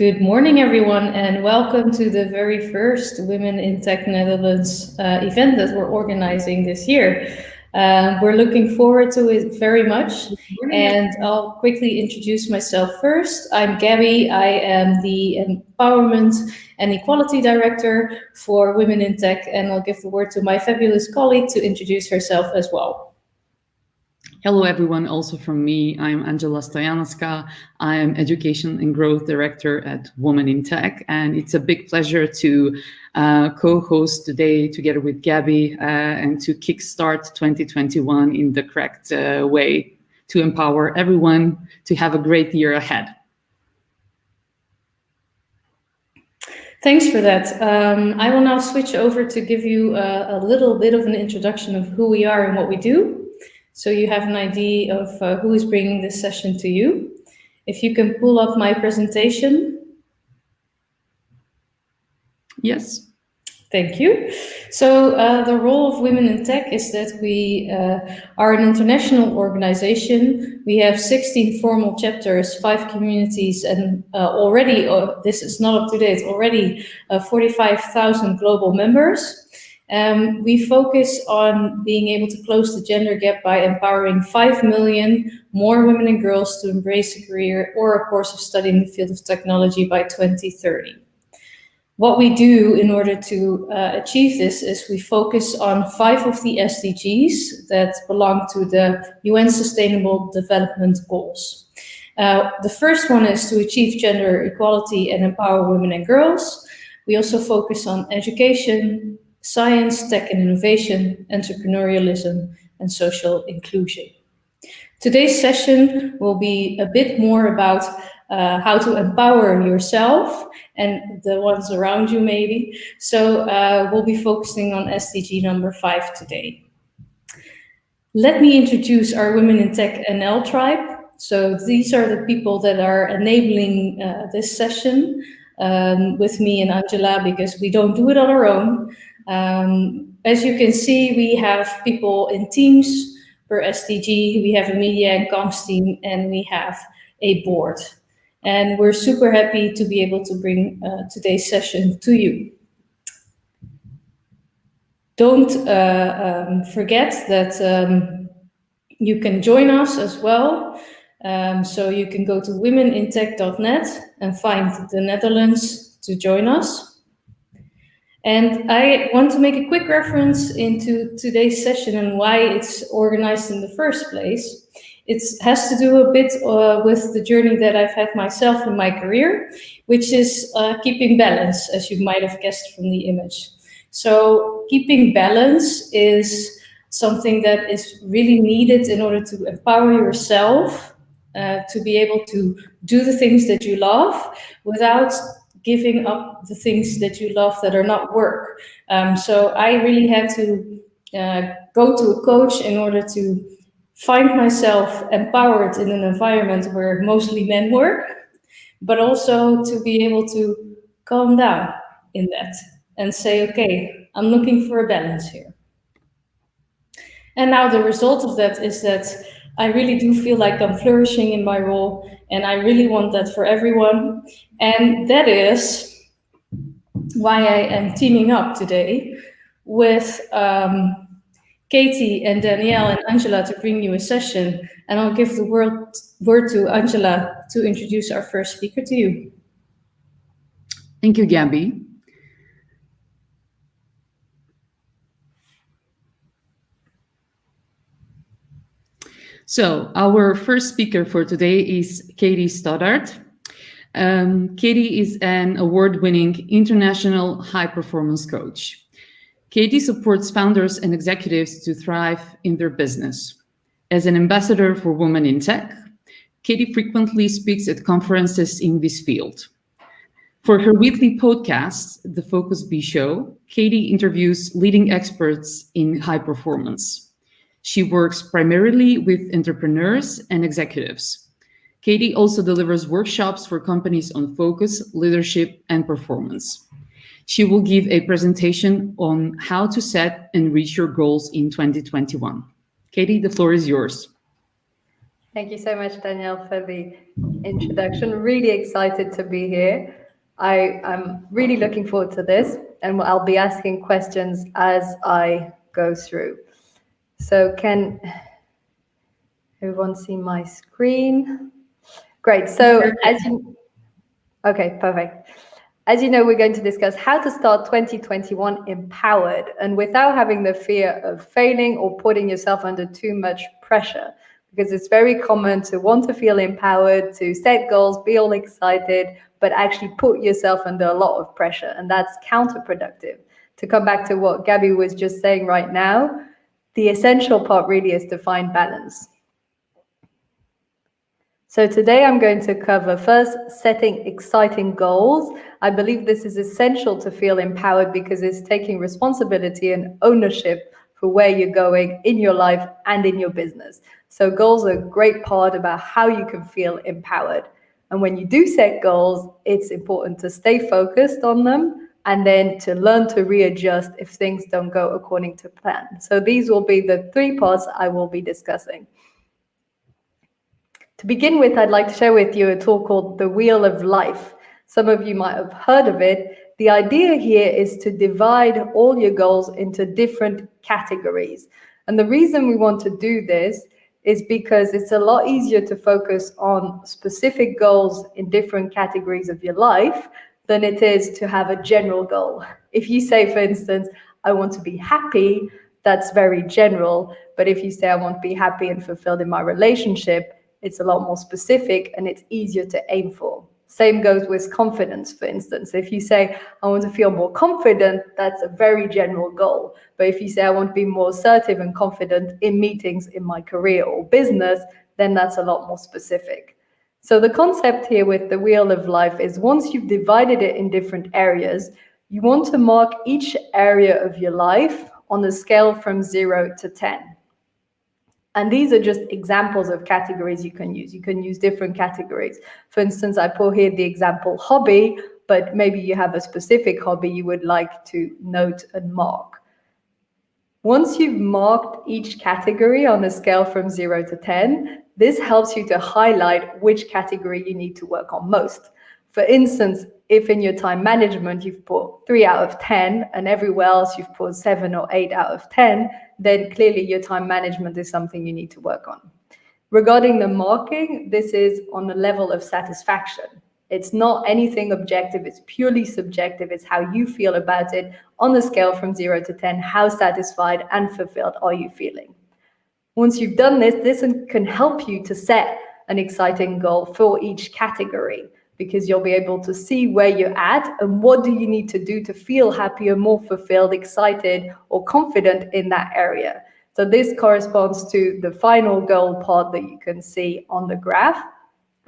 Good morning, everyone, and welcome to the very first Women in Tech Netherlands event that we're organizing this year. We're looking forward to it very much, and I'll quickly introduce myself first. I'm Gabby. I am the Empowerment and Equality Director for Women in Tech, and I'll give the word to my fabulous colleague to introduce herself as well. Hello, everyone. Also from me, I'm Angela Stojanowska. I'm Education and Growth Director at Women in Tech, and it's a big pleasure to co-host today together with Gabby and to kickstart 2021 in the correct way to empower everyone to have a great year ahead. Thanks for that. I will now switch over to give you a little bit of an introduction of who we are and what we do, so you have an idea of who is bringing this session to you. If you can pull up my presentation. Yes. Thank you. So the role of Women in Tech is that we are an international organization. We have 16 formal chapters, 5 communities, and already, this is not up to date, already 45,000 global members. We focus on being able to close the gender gap by empowering 5 million more women and girls to embrace a career or a course of study in the field of technology by 2030. What we do in order to achieve this is we focus on 5 of the SDGs that belong to the UN Sustainable Development Goals. The first one is to achieve gender equality and empower women and girls. We also focus on education, science, tech and innovation, entrepreneurialism, and social inclusion. Today's session will be a bit more about how to empower yourself and the ones around you maybe. So we'll be focusing on SDG number 5 today. Let me introduce our Women in Tech NL tribe. So these are the people that are enabling this session with me and Angela, because we don't do it on our own. As you can see, we have people in teams per SDG, we have a media and comms team, and we have a board. And we're super happy to be able to bring today's session to you. Don't forget that you can join us as well. So you can go to womenintech.net and find the Netherlands to join us. And I want to make a quick reference into today's session and why it's organized in the first place. It has to do a bit with the journey that I've had myself in my career, which is keeping balance, as you might have guessed from the image. So keeping balance is something that is really needed in order to empower yourself to be able to do the things that you love without giving up the things that you love that are not work. So I really had to go to a coach in order to find myself empowered in an environment where mostly men work, but also to be able to calm down in that and say, okay, I'm looking for a balance here. And now the result of that is that I really do feel like I'm flourishing in my role, and I really want that for everyone. And that is why I am teaming up today with Katie and Danielle and Angela to bring you a session. And I'll give the word to Angela to introduce our first speaker to you. Thank you, Gabby. So our first speaker for today is Katie Stoddart. Katie is an award-winning international high-performance coach. Katie supports founders and executives to thrive in their business. As an ambassador for Women in Tech, Katie frequently speaks at conferences in this field. For her weekly podcast, The Focus B Show, Katie interviews leading experts in high performance. She works primarily with entrepreneurs and executives. Katie also delivers workshops for companies on focus, leadership, and performance. She will give a presentation on how to set and reach your goals in 2021. Katie, the floor is yours. Thank you so much, Danielle, for the introduction. Really excited to be here. I'm really looking forward to this, and I'll be asking questions as I go through. So can everyone see my screen? Great. So okay, perfect. As you know, we're going to discuss how to start 2021 empowered and without having the fear of failing or putting yourself under too much pressure. Because it's very common to want to feel empowered, to set goals, be all excited, but actually put yourself under a lot of pressure. And that's counterproductive. To come back to what Gabby was just saying right now, the essential part really is to find balance. So today I'm going to cover first setting exciting goals. I believe this is essential to feel empowered because it's taking responsibility and ownership for where you're going in your life and in your business. So goals are a great part about how you can feel empowered. And when you do set goals, it's important to stay focused on them and then to learn to readjust if things don't go according to plan. So these will be the three parts I will be discussing. To begin with, I'd like to share with you a tool called the Wheel of Life. Some of you might have heard of it. The idea here is to divide all your goals into different categories. And the reason we want to do this is because it's a lot easier to focus on specific goals in different categories of your life than it is to have a general goal. If you say, for instance, I want to be happy, that's very general. But if you say, I want to be happy and fulfilled in my relationship, it's a lot more specific and it's easier to aim for. Same goes with confidence, for instance. If you say, I want to feel more confident, that's a very general goal. But if you say, I want to be more assertive and confident in meetings in my career or business, then that's a lot more specific. So the concept here with the Wheel of Life is once you've divided it in different areas, you want to mark each area of your life on a scale from 0 to 10. And these are just examples of categories you can use. You can use different categories. For instance, I put here the example hobby, but maybe you have a specific hobby you would like to note and mark. Once you've marked each category on a scale from 0 to 10, this helps you to highlight which category you need to work on most. For instance, if in your time management you've put 3 out of 10 and everywhere else you've put 7 or 8 out of 10, then clearly your time management is something you need to work on. Regarding the marking, this is on the level of satisfaction. It's not anything objective, it's purely subjective. It's how you feel about it on the scale from 0 to 10. How satisfied and fulfilled are you feeling? Once you've done this, this can help you to set an exciting goal for each category, because you'll be able to see where you're at and what do you need to do to feel happier, more fulfilled, excited, or confident in that area. So this corresponds to the final goal part that you can see on the graph.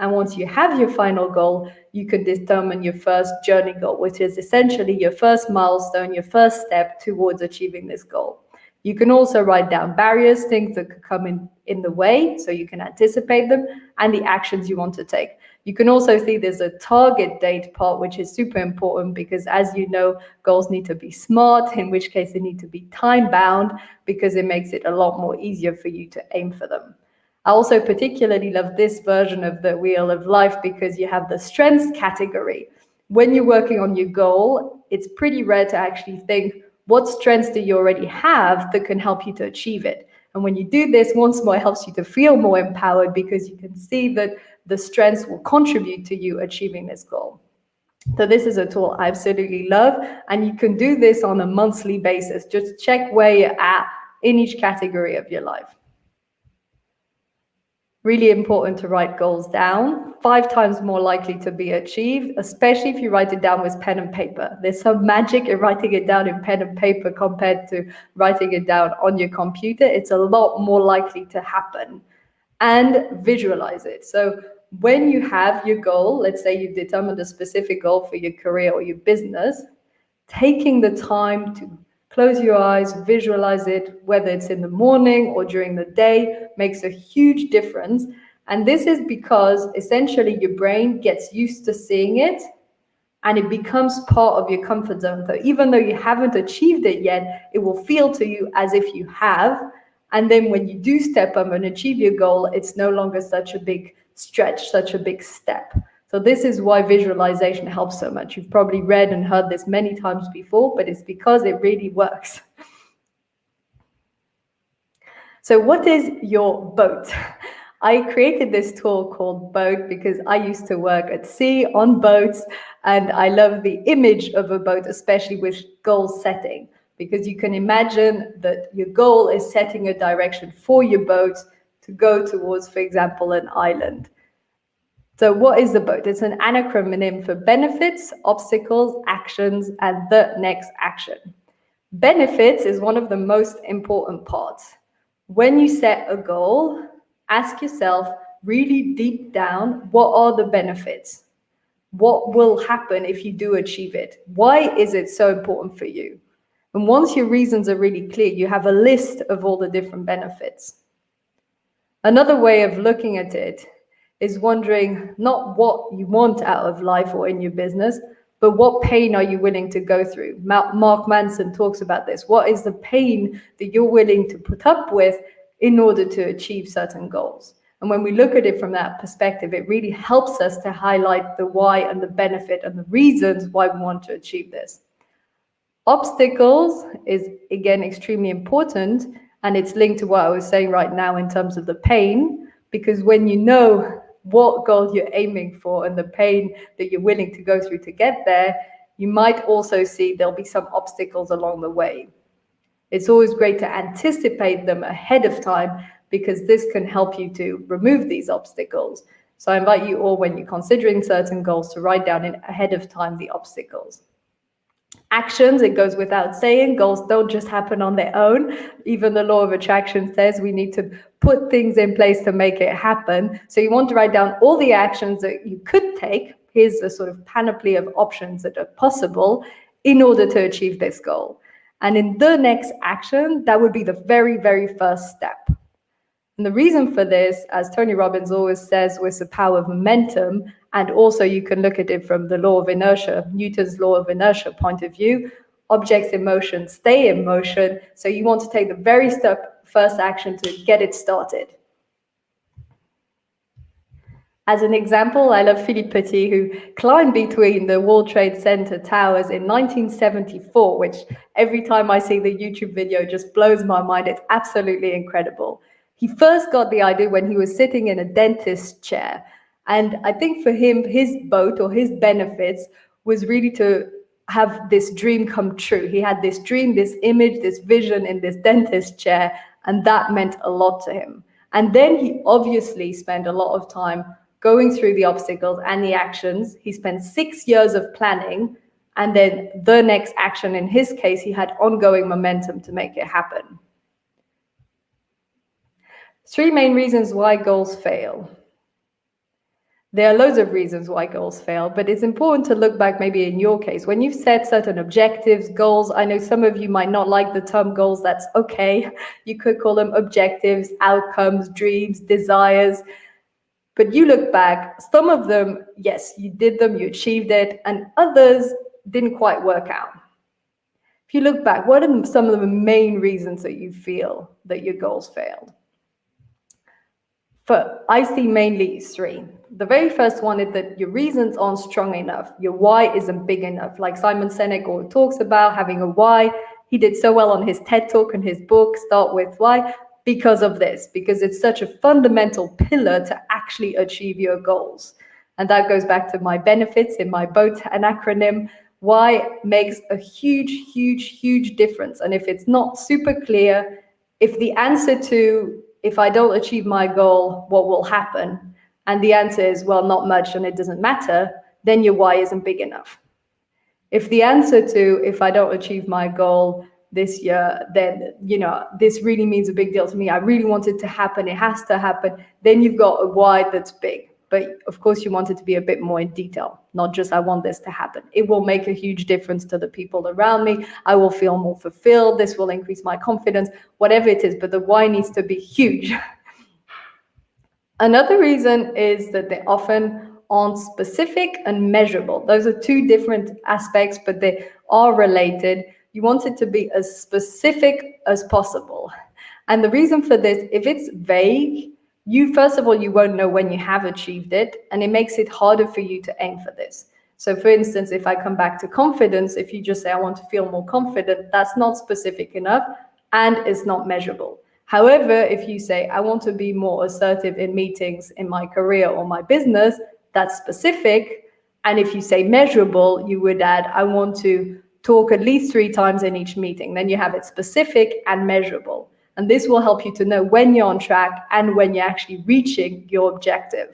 And once you have your final goal, you can determine your first journey goal, which is essentially your first milestone, your first step towards achieving this goal. You can also write down barriers, things that could come in the way, so you can anticipate them, and the actions you want to take. You can also see there's a target date part, which is super important because, as you know, goals need to be SMART, in which case they need to be time bound, because it makes it a lot more easier for you to aim for them. I also particularly love this version of the Wheel of Life because you have the strengths category. When you're working on your goal, it's pretty rare to actually think, what strengths do you already have that can help you to achieve it? And when you do this, once more, it helps you to feel more empowered because you can see that the strengths will contribute to you achieving this goal. So this is a tool I absolutely love, and you can do this on a monthly basis. Just check where you're at in each category of your life. Really important to write goals down, 5 times more likely to be achieved, especially if you write it down with pen and paper. There's some magic in writing it down in pen and paper compared to writing it down on your computer. It's a lot more likely to happen. And visualize it. So when you have your goal, let's say you've determined a specific goal for your career or your business, taking the time to close your eyes, visualize it, whether it's in the morning or during the day, makes a huge difference. And this is because essentially your brain gets used to seeing it and it becomes part of your comfort zone. So even though you haven't achieved it yet, it will feel to you as if you have. And then when you do step up and achieve your goal, it's no longer such a big stretch, such a big step. So this is why visualization helps so much. You've probably read and heard this many times before, but it's because it really works. So what is your boat? I created this tool called Boat because I used to work at sea on boats, and I love the image of a boat, especially with goal setting, because you can imagine that your goal is setting a direction for your boat to go towards, for example, an island. So what is the BOAT? It's an acronym for benefits, obstacles, actions, and the next action. Benefits is one of the most important parts. When you set a goal, ask yourself really deep down, what are the benefits? What will happen if you do achieve it? Why is it so important for you? And once your reasons are really clear, you have a list of all the different benefits. Another way of looking at it is wondering not what you want out of life or in your business, but what pain are you willing to go through? Mark Manson talks about this. What is the pain that you're willing to put up with in order to achieve certain goals? And when we look at it from that perspective, it really helps us to highlight the why and the benefit and the reasons why we want to achieve this. Obstacles is, again, extremely important, and it's linked to what I was saying right now in terms of the pain, because when you know what goal you're aiming for and the pain that you're willing to go through to get there, you might also see there'll be some obstacles along the way. It's always great to anticipate them ahead of time, because this can help you to remove these obstacles. So I invite you all, when you're considering certain goals, to write down ahead of time the obstacles. Actions, it goes without saying, goals don't just happen on their own. Even the law of attraction says we need to put things in place to make it happen. So you want to write down all the actions that you could take. Here's a sort of panoply of options that are possible in order to achieve this goal. And in the next action, that would be the very, very first step. And the reason for this, as Tony Robbins always says, was the power of momentum. And also you can look at it from the law of inertia, Newton's law of inertia point of view. Objects in motion stay in motion. So you want to take the very first action to get it started. As an example, I love Philippe Petit, who climbed between the World Trade Center towers in 1974, which every time I see the YouTube video just blows my mind. It's absolutely incredible. He first got the idea when he was sitting in a dentist's chair. And I think for him, his boat or his benefits was really to have this dream come true. He had this dream, this image, this vision in this dentist chair, and that meant a lot to him. And then he obviously spent a lot of time going through the obstacles and the actions. He spent 6 years of planning, and then the next action, in his case, he had ongoing momentum to make it happen. 3 main reasons why goals fail. There are loads of reasons why goals fail, but it's important to look back maybe in your case. When you've set certain objectives, goals, I know some of you might not like the term goals, that's okay. You could call them objectives, outcomes, dreams, desires. But you look back, some of them, yes, you did them, you achieved it, and others didn't quite work out. If you look back, what are some of the main reasons that you feel that your goals failed? I see mainly 3. The very first one is that your reasons aren't strong enough. Your why isn't big enough. Like Simon Sinek always talks about having a why. He did so well on his TED Talk and his book, Start With Why, because of this, because it's such a fundamental pillar to actually achieve your goals. And that goes back to my benefits in my BOAT, an acronym. Why makes a huge, huge, huge difference. And if it's not super clear, if the answer to, if I don't achieve my goal, what will happen? And the answer is, well, not much and it doesn't matter, then your why isn't big enough. If the answer to, if I don't achieve my goal this year, then, this really means a big deal to me. I really want it to happen. It has to happen. Then you've got a why that's big. But of course, you want it to be a bit more in detail, not just I want this to happen. It will make a huge difference to the people around me. I will feel more fulfilled. This will increase my confidence, whatever it is. But the why needs to be huge. Another reason is that they often aren't specific and measurable. Those are 2 different aspects, but they are related. You want it to be as specific as possible. And the reason for this, if it's vague, first of all, you won't know when you have achieved it, and it makes it harder for you to aim for this. So for instance, if I come back to confidence, if you just say, I want to feel more confident, that's not specific enough and it's not measurable. However, if you say, I want to be more assertive in meetings in my career or my business, that's specific. And if you say measurable, you would add, I want to talk at least 3 times in each meeting. Then you have it specific and measurable. And this will help you to know when you're on track and when you're actually reaching your objective.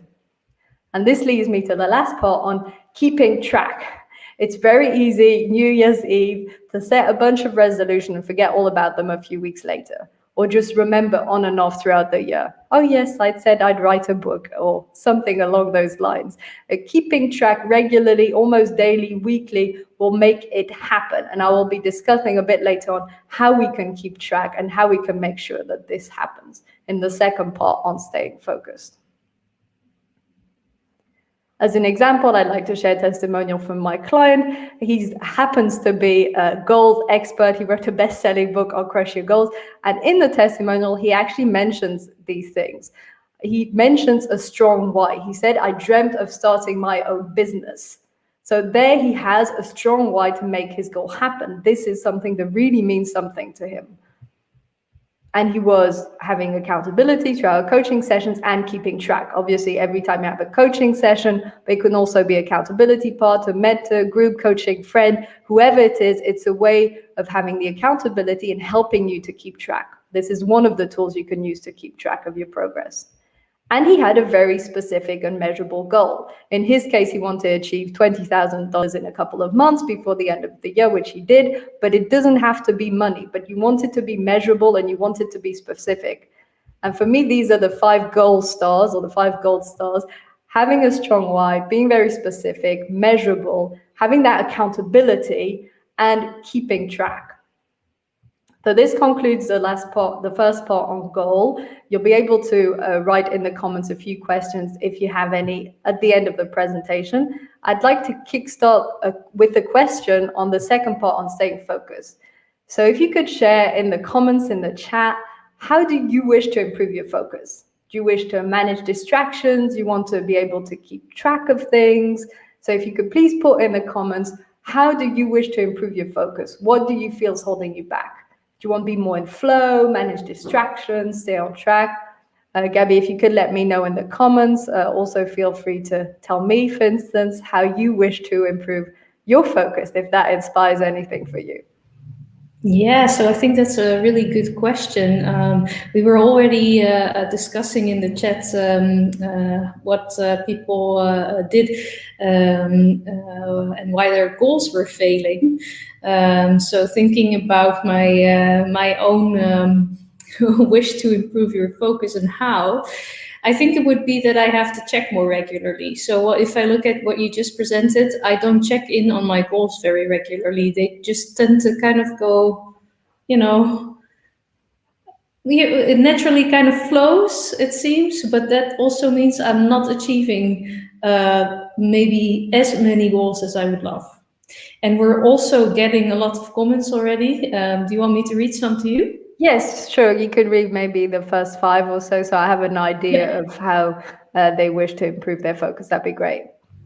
And this leads me to the last part on keeping track. It's very easy, New Year's Eve, to set a bunch of resolutions and forget all about them a few weeks later. Or just remember on and off throughout the year. Oh yes, I said I'd write a book or something along those lines. Keeping track regularly, almost daily, weekly, will make it happen. And I will be discussing a bit later on how we can keep track and how we can make sure that this happens in the second part on staying focused. As an example, I'd like to share a testimonial from my client. He happens to be a goals expert. He wrote a best-selling book on Crush Your Goals. And in the testimonial, he actually mentions these things. He mentions a strong why. He said, I dreamt of starting my own business. So there he has a strong why to make his goal happen. This is something that really means something to him. And he was having accountability through our coaching sessions and keeping track. Obviously, every time you have a coaching session, but it can also be accountability part, a mentor, group coaching, friend, whoever it is, it's a way of having the accountability and helping you to keep track. This is one of the tools you can use to keep track of your progress. And he had a very specific and measurable goal. In his case, he wanted to achieve $20,000 in a couple of months before the end of the year, which he did. But it doesn't have to be money, but you want it to be measurable and you want it to be specific. And for me, these are the 5 gold stars or the 5 gold stars. Having a strong why, being very specific, measurable, having that accountability, and keeping track. So this concludes the last part, the first part on goal. You'll be able to write in the comments a few questions if you have any at the end of the presentation. I'd like to kickstart with a question on the second part on staying focused. So if you could share in the comments in the chat, how do you wish to improve your focus? Do you wish to manage distractions? You want to be able to keep track of things? So if you could please put in the comments, how do you wish to improve your focus? What do you feel is holding you back? Do you want to be more in flow, manage distractions, stay on track? Gabby, if you could let me know in the comments. Also feel free to tell me, for instance, how you wish to improve your focus, if that inspires anything for you. Yeah, so I think that's a really good question. We were already discussing in the chat what people did and why their goals were failing. So thinking about my own wish to improve your focus and how, I think it would be that I have to check more regularly. So if I look at what you just presented, I don't check in on my goals very regularly. They just tend to kind of go, it naturally kind of flows, it seems, but that also means I'm not achieving maybe as many goals as I would love. And we're also getting a lot of comments already. Do you want me to read some to you? Yes, sure. You could read maybe the first 5 or so I have an idea of how they wish to improve their focus. That'd be great.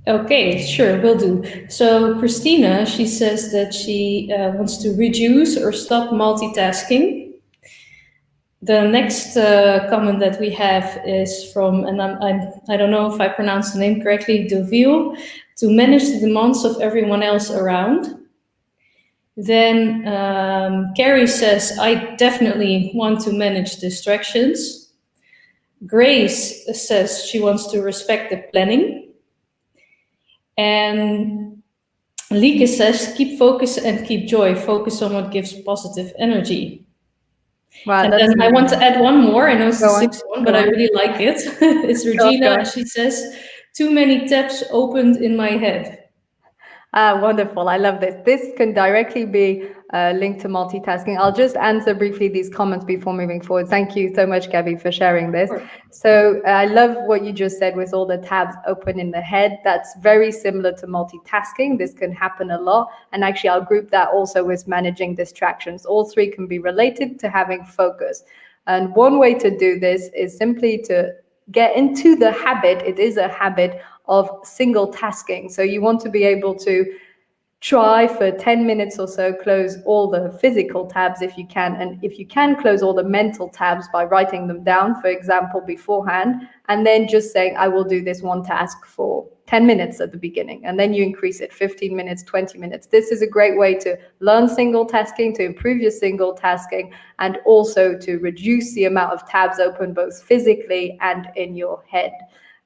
Okay, sure, will do. So Christina, she says that she wants to reduce or stop multitasking. The next comment that we have is from, and I don't know if I pronounced the name correctly, Deauville, to manage the demands of everyone else around. Then Carrie says, I definitely want to manage distractions. Grace says she wants to respect the planning. And Lieke says, keep focus and keep joy. Focus on what gives positive energy. Wow, and then I want to add one more. I know it's the 6th one, but I really like it. It's Regina, and she says, too many tabs opened in my head. Wonderful. I love this. This can directly be linked to multitasking. I'll just answer briefly these comments before moving forward. Thank you so much, Gabby, for sharing this. Sure. So I love what you just said with all the tabs open in the head. That's very similar to multitasking. This can happen a lot. And actually, I'll group that also with managing distractions. All 3 can be related to having focus. And one way to do this is simply to get into the habit, it is a habit of single tasking. So you want to be able to try for 10 minutes or so, close all the physical tabs if you can. And if you can, close all the mental tabs by writing them down, for example, beforehand, and then just saying, I will do this one task for 10 minutes at the beginning. And then you increase it 15 minutes, 20 minutes. This is a great way to learn single tasking, to improve your single tasking, and also to reduce the amount of tabs open both physically and in your head.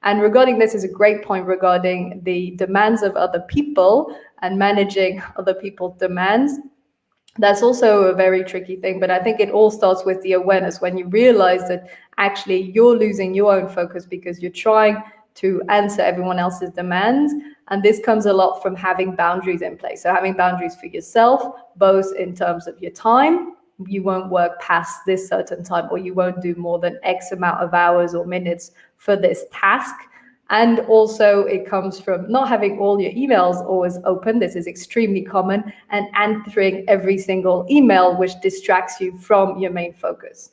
And regarding this is a great point regarding the demands of other people and managing other people's demands. That's also a very tricky thing, but I think it all starts with the awareness. When you realize that actually you're losing your own focus because you're trying to answer everyone else's demands. And this comes a lot from having boundaries in place. So having boundaries for yourself, both in terms of your time, you won't work past this certain time, or you won't do more than X amount of hours or minutes for this task. And also it comes from not having all your emails always open. This is extremely common, and answering every single email, which distracts you from your main focus.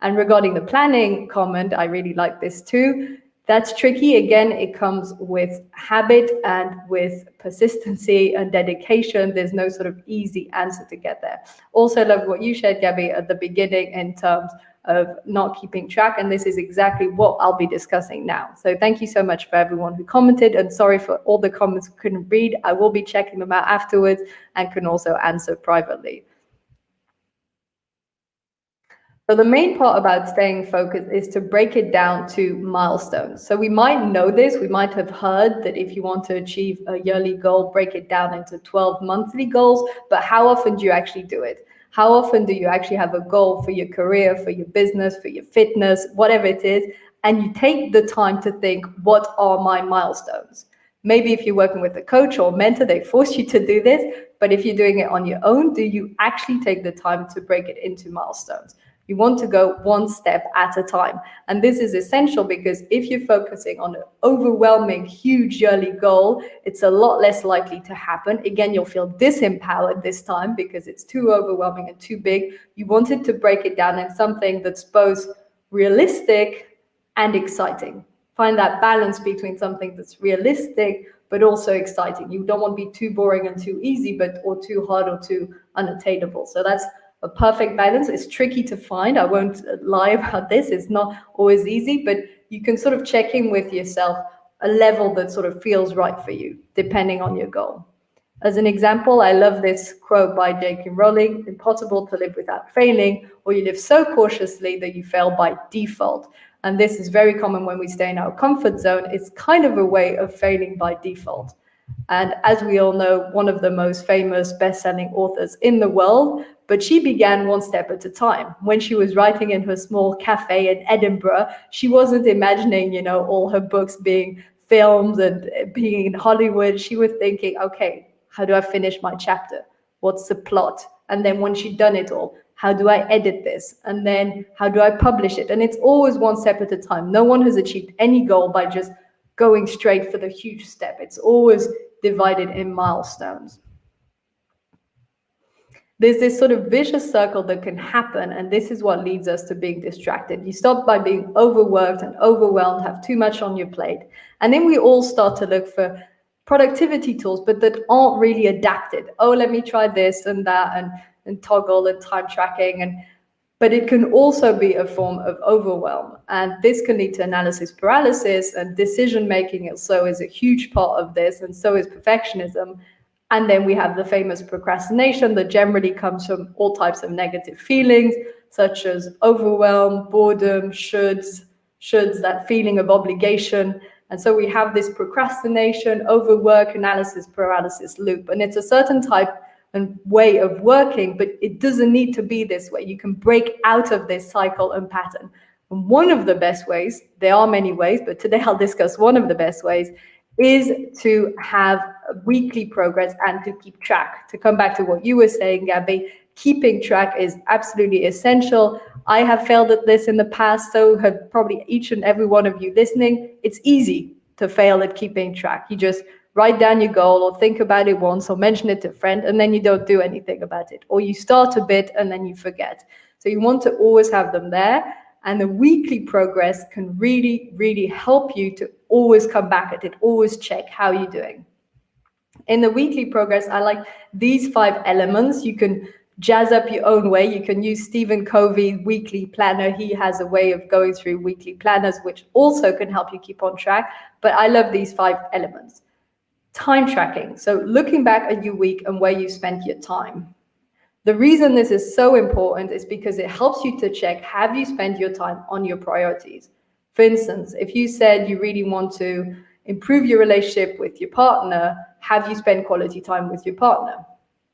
And regarding the planning comment, I really like this too. That's tricky. Again, it comes with habit and with persistency and dedication. There's no sort of easy answer to get there. Also love what you shared, Gabby, at the beginning in terms of not keeping track. And this is exactly what I'll be discussing now. So thank you so much for everyone who commented, and sorry for all the comments I couldn't read. I will be checking them out afterwards and can also answer privately. So the main part about staying focused is to break it down to milestones. So we might know this, we might have heard that if you want to achieve a yearly goal, break it down into 12 monthly goals, but how often do you actually do it? How often do you actually have a goal for your career, for your business, for your fitness, whatever it is, and you take the time to think, what are my milestones? Maybe if you're working with a coach or mentor, they force you to do this, but if you're doing it on your own, do you actually take the time to break it into milestones? You want to go one step at a time. And this is essential because if you're focusing on an overwhelming, huge yearly goal, it's a lot less likely to happen. Again, you'll feel disempowered this time because it's too overwhelming and too big. You wanted to break it down in something that's both realistic and exciting. Find that balance between something that's realistic but also exciting. You don't want to be too boring and too easy, or too hard or too unattainable. So that's a perfect balance. It's tricky to find. I won't lie about this. It's not always easy, but you can sort of check in with yourself a level that sort of feels right for you, depending on your goal. As an example, I love this quote by J.K. Rowling: impossible to live without failing, or you live so cautiously that you fail by default. And this is very common when we stay in our comfort zone. It's kind of a way of failing by default. And as we all know, one of the most famous best-selling authors in the world, but she began one step at a time. When she was writing in her small cafe in Edinburgh, she wasn't imagining, all her books being filmed and being in Hollywood. She was thinking, okay, how do I finish my chapter? What's the plot? And then when she'd done it all, how do I edit this? And then how do I publish it? And it's always one step at a time. No one has achieved any goal by just going straight for the huge step. It's always divided in milestones. There's this sort of vicious circle that can happen, and this is what leads us to being distracted. You start by being overworked and overwhelmed, have too much on your plate, and then we all start to look for productivity tools, but that aren't really adapted. Oh, let me try this and that, and toggle and time tracking, but it can also be a form of overwhelm, and this can lead to analysis paralysis, and decision making also is a huge part of this, and so is perfectionism. And then we have the famous procrastination that generally comes from all types of negative feelings, such as overwhelm, boredom, shoulds, that feeling of obligation. And so we have this procrastination, overwork, analysis paralysis loop, and it's a certain type and way of working, but it doesn't need to be this way. You can break out of this cycle and pattern. And one of the best ways, there are many ways, but today I'll discuss one of the best ways, is to have weekly progress and to keep track. To come back to what you were saying, Gabby, keeping track is absolutely essential. I have failed at this in the past, so have probably each and every one of you listening. It's easy to fail at keeping track. You just write down your goal or think about it once or mention it to a friend, and then you don't do anything about it. Or you start a bit and then you forget. So you want to always have them there. And the weekly progress can really, really help you to always come back at it, always check how you're doing. In the weekly progress, I like these 5 elements. You can jazz up your own way. You can use Stephen Covey's weekly planner. He has a way of going through weekly planners, which also can help you keep on track. But I love these 5 elements. Time tracking. So looking back at your week and where you spent your time. The reason this is so important is because it helps you to check, have you spent your time on your priorities? For instance, if you said you really want to improve your relationship with your partner, have you spent quality time with your partner?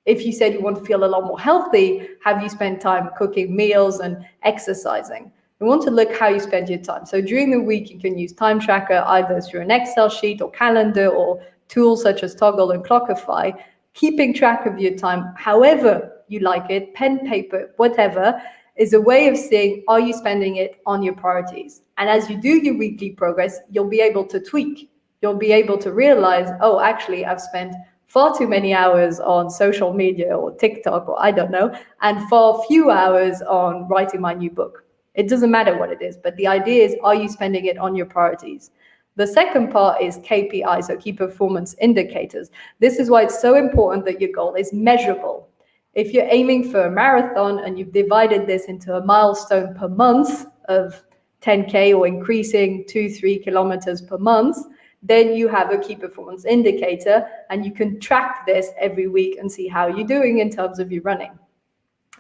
If you said you want to feel a lot more healthy, have you spent time cooking meals and exercising? You want to look how you spend your time. So during the week, you can use Time Tracker either through an Excel sheet or calendar or tools such as Toggle and Clockify, keeping track of your time however you like it, pen, paper, whatever, is a way of seeing, are you spending it on your priorities? And as you do your weekly progress, you'll be able to tweak. You'll be able to realize, oh, actually, I've spent far too many hours on social media or TikTok or I don't know, and far few hours on writing my new book. It doesn't matter what it is, but the idea is, are you spending it on your priorities? The second part is KPI, so key performance indicators. This is why it's so important that your goal is measurable. If you're aiming for a marathon and you've divided this into a milestone per month of 10K or increasing 2-3 kilometers per month, then you have a key performance indicator and you can track this every week and see how you're doing in terms of your running.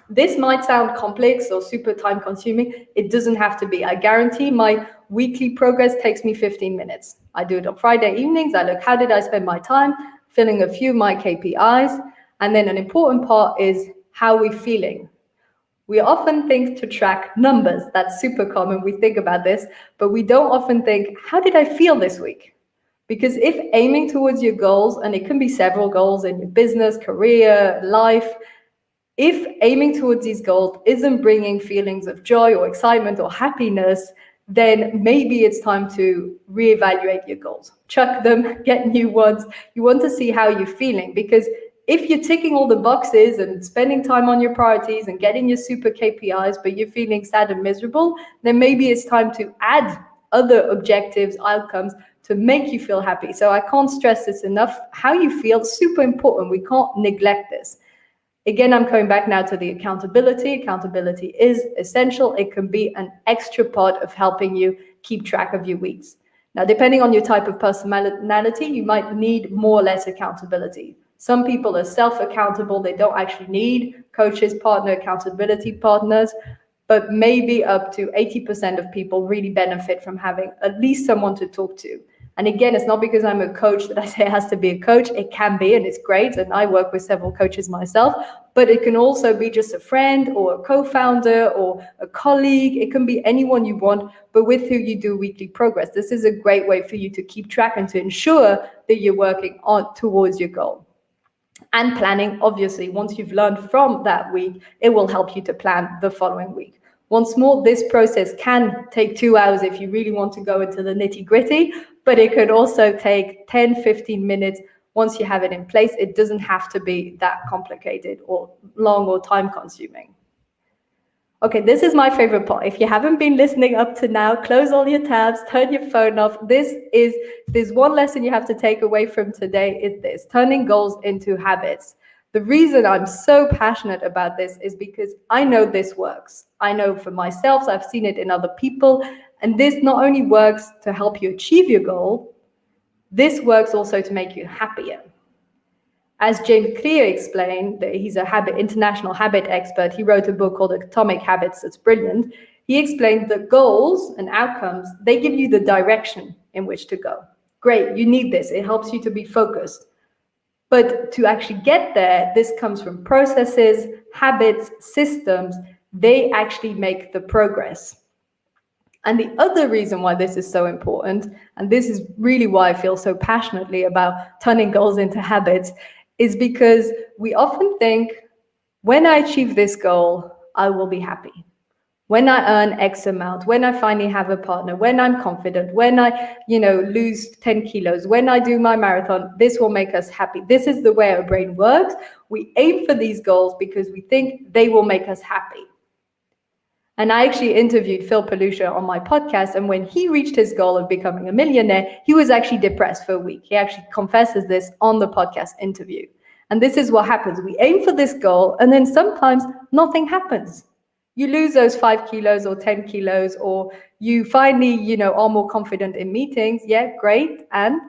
This might sound complex or super time consuming. It doesn't have to be. I guarantee my weekly progress takes me 15 minutes. I do it on Friday evenings. I look, how did I spend my time, filling a few of my KPIs. And then an important part is how we're feeling. We often think to track numbers. That's super common. We think about this, but we don't often think, how did I feel this week? Because if aiming towards your goals, and it can be several goals in your business, career, life, if aiming towards these goals isn't bringing feelings of joy or excitement or happiness, then maybe it's time to reevaluate your goals. Chuck them, get new ones. You want to see how you're feeling, because if you're ticking all the boxes and spending time on your priorities and getting your super KPIs, but you're feeling sad and miserable, then maybe it's time to add other objectives, outcomes to make you feel happy. So I can't stress this enough. How you feel is super important. We can't neglect this. Again, I'm coming back now to the accountability. Accountability is essential. It can be an extra part of helping you keep track of your weeks. Now, depending on your type of personality, you might need more or less accountability. Some people are self-accountable. They don't actually need coaches, partner, accountability partners, but maybe up to 80% of people really benefit from having at least someone to talk to. And again, it's not because I'm a coach that I say it has to be a coach. It can be, and it's great. And I work with several coaches myself, but it can also be just a friend or a co-founder or a colleague. It can be anyone you want, but with who you do weekly progress. This is a great way for you to keep track and to ensure that you're working on towards your goal. And planning, obviously, once you've learned from that week, it will help you to plan the following week. Once more, this process can take 2 hours if you really want to go into the nitty-gritty, but it could also take 10, 15 minutes once you have it in place. It doesn't have to be that complicated or long or time-consuming. Okay, this is my favorite part. If you haven't been listening up to now, close all your tabs, turn your phone off. There's one lesson you have to take away from today is this: turning goals into habits. The reason I'm so passionate about this is because I know this works. I know for myself, I've seen it in other people, and this not only works to help you achieve your goal, this works also to make you happier. As James Clear explained, he's a international habit expert. He wrote a book called Atomic Habits that's brilliant. He explained that goals and outcomes, they give you the direction in which to go. Great, you need this. It helps you to be focused. But to actually get there, this comes from processes, habits, systems. They actually make the progress. And the other reason why this is so important, and this is really why I feel so passionately about turning goals into habits, is because we often think, when I achieve this goal, I will be happy. When I earn X amount, when I finally have a partner, when I'm confident, when I, lose 10 kilos, when I do my marathon, this will make us happy. This is the way our brain works. We aim for these goals because we think they will make us happy. And I actually interviewed Phil Palusha on my podcast. And when he reached his goal of becoming a millionaire, he was actually depressed for a week. He actually confesses this on the podcast interview. And this is what happens. We aim for this goal, and then sometimes nothing happens. You lose those 5 kilos or 10 kilos, or you finally, are more confident in meetings. Yeah, great. And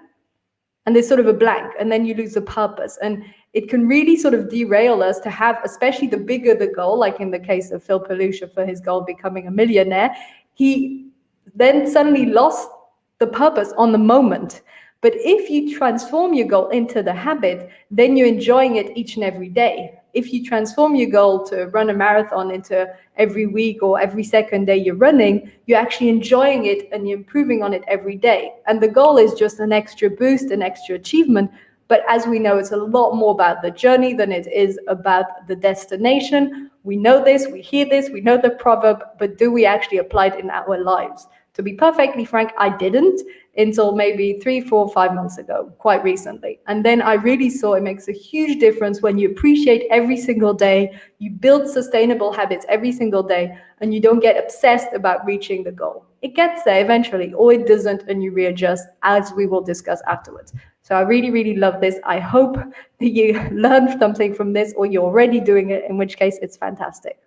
there's sort of a blank, and then you lose the purpose. And it can really sort of derail us to have, especially the bigger the goal, like in the case of Phil Palusha for his goal of becoming a millionaire, he then suddenly lost the purpose on the moment. But if you transform your goal into the habit, then you're enjoying it each and every day. If you transform your goal to run a marathon into every week or every second day you're running, you're actually enjoying it and you're improving on it every day. And the goal is just an extra boost, an extra achievement. But as we know, it's a lot more about the journey than it is about the destination. We know this, we hear this, we know the proverb, but do we actually apply it in our lives? To be perfectly frank, I didn't until maybe 3, 4, 5 months ago, quite recently. And then I really saw it makes a huge difference when you appreciate every single day, you build sustainable habits every single day, and you don't get obsessed about reaching the goal. It gets there eventually, or it doesn't, and you readjust, as we will discuss afterwards. So I really, really love this. I hope that you learned something from this, or you're already doing it, in which case it's fantastic.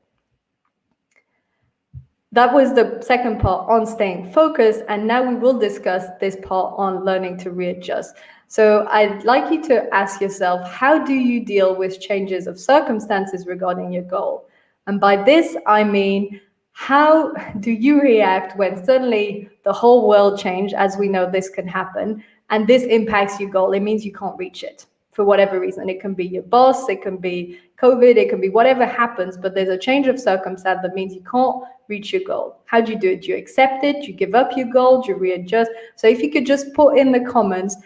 That was the second part on staying focused, and now we will discuss this part on learning to readjust. So I'd like you to ask yourself, how do you deal with changes of circumstances regarding your goal? And by this, I mean, how do you react when suddenly the whole world changed? As we know, this can happen, and this impacts your goal. It means you can't reach it for whatever reason. It can be your boss, it can be COVID, it can be whatever happens, but there's a change of circumstance that means you can't reach your goal. How do you do it? Do you accept it? Do you give up your goal? Do you readjust? So if you could just put in the comments,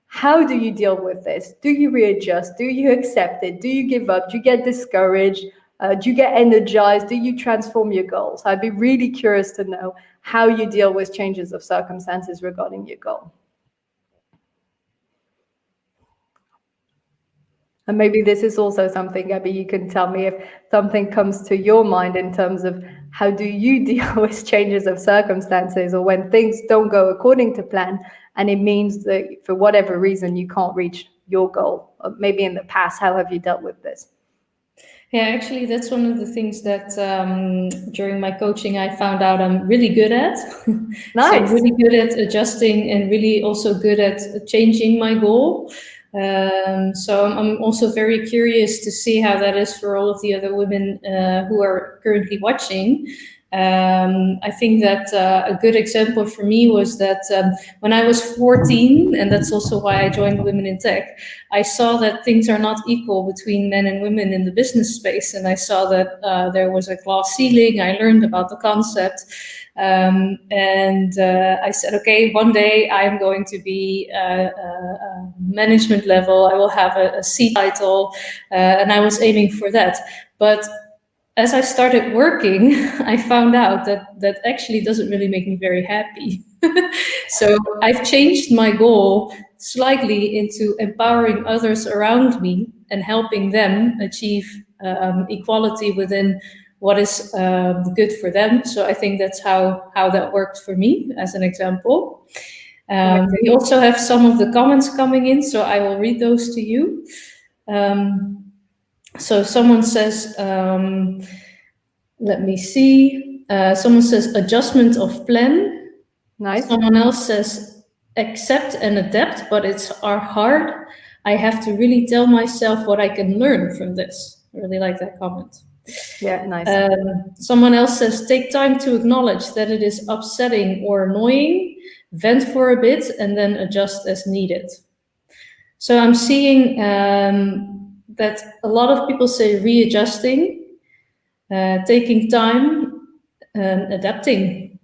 how do you deal with this? Do you readjust? Do you accept it? Do you give up? Do you get discouraged? Do you get energized? Do you transform your goals? I'd be really curious to know how you deal with changes of circumstances regarding your goal. And maybe this is also something, Abby, you can tell me if something comes to your mind in terms of how do you deal with changes of circumstances, or when things don't go according to plan and it means that for whatever reason you can't reach your goal. Or maybe in the past, how have you dealt with this? Yeah, actually, that's one of the things that during my coaching I found out I'm really good at. Nice. So I'm really good at adjusting and really also good at changing my goal. So I'm also very curious to see how that is for all of the other women who are currently watching. I think that a good example for me was that when I was 14, and that's also why I joined Women in Tech, I saw that things are not equal between men and women in the business space. And I saw that there was a glass ceiling. I learned about the concept. I said, okay, one day I'm going to be management level. I will have a C title, and I was aiming for that. But as I started working, I found out that actually doesn't really make me very happy. So I've changed my goal slightly into empowering others around me and helping them achieve equality within what is good for them. So I think that's how that worked for me as an example. We also have some of the comments coming in, so I will read those to you. So someone says, let me see. Someone says adjustment of plan. Nice. Someone else says accept and adapt, but it's hard. I have to really tell myself what I can learn from this. I really like that comment. Yeah, nice. Someone else says take time to acknowledge that it is upsetting or annoying, vent for a bit, and then adjust as needed. So I'm seeing that a lot of people say readjusting, taking time, and adapting.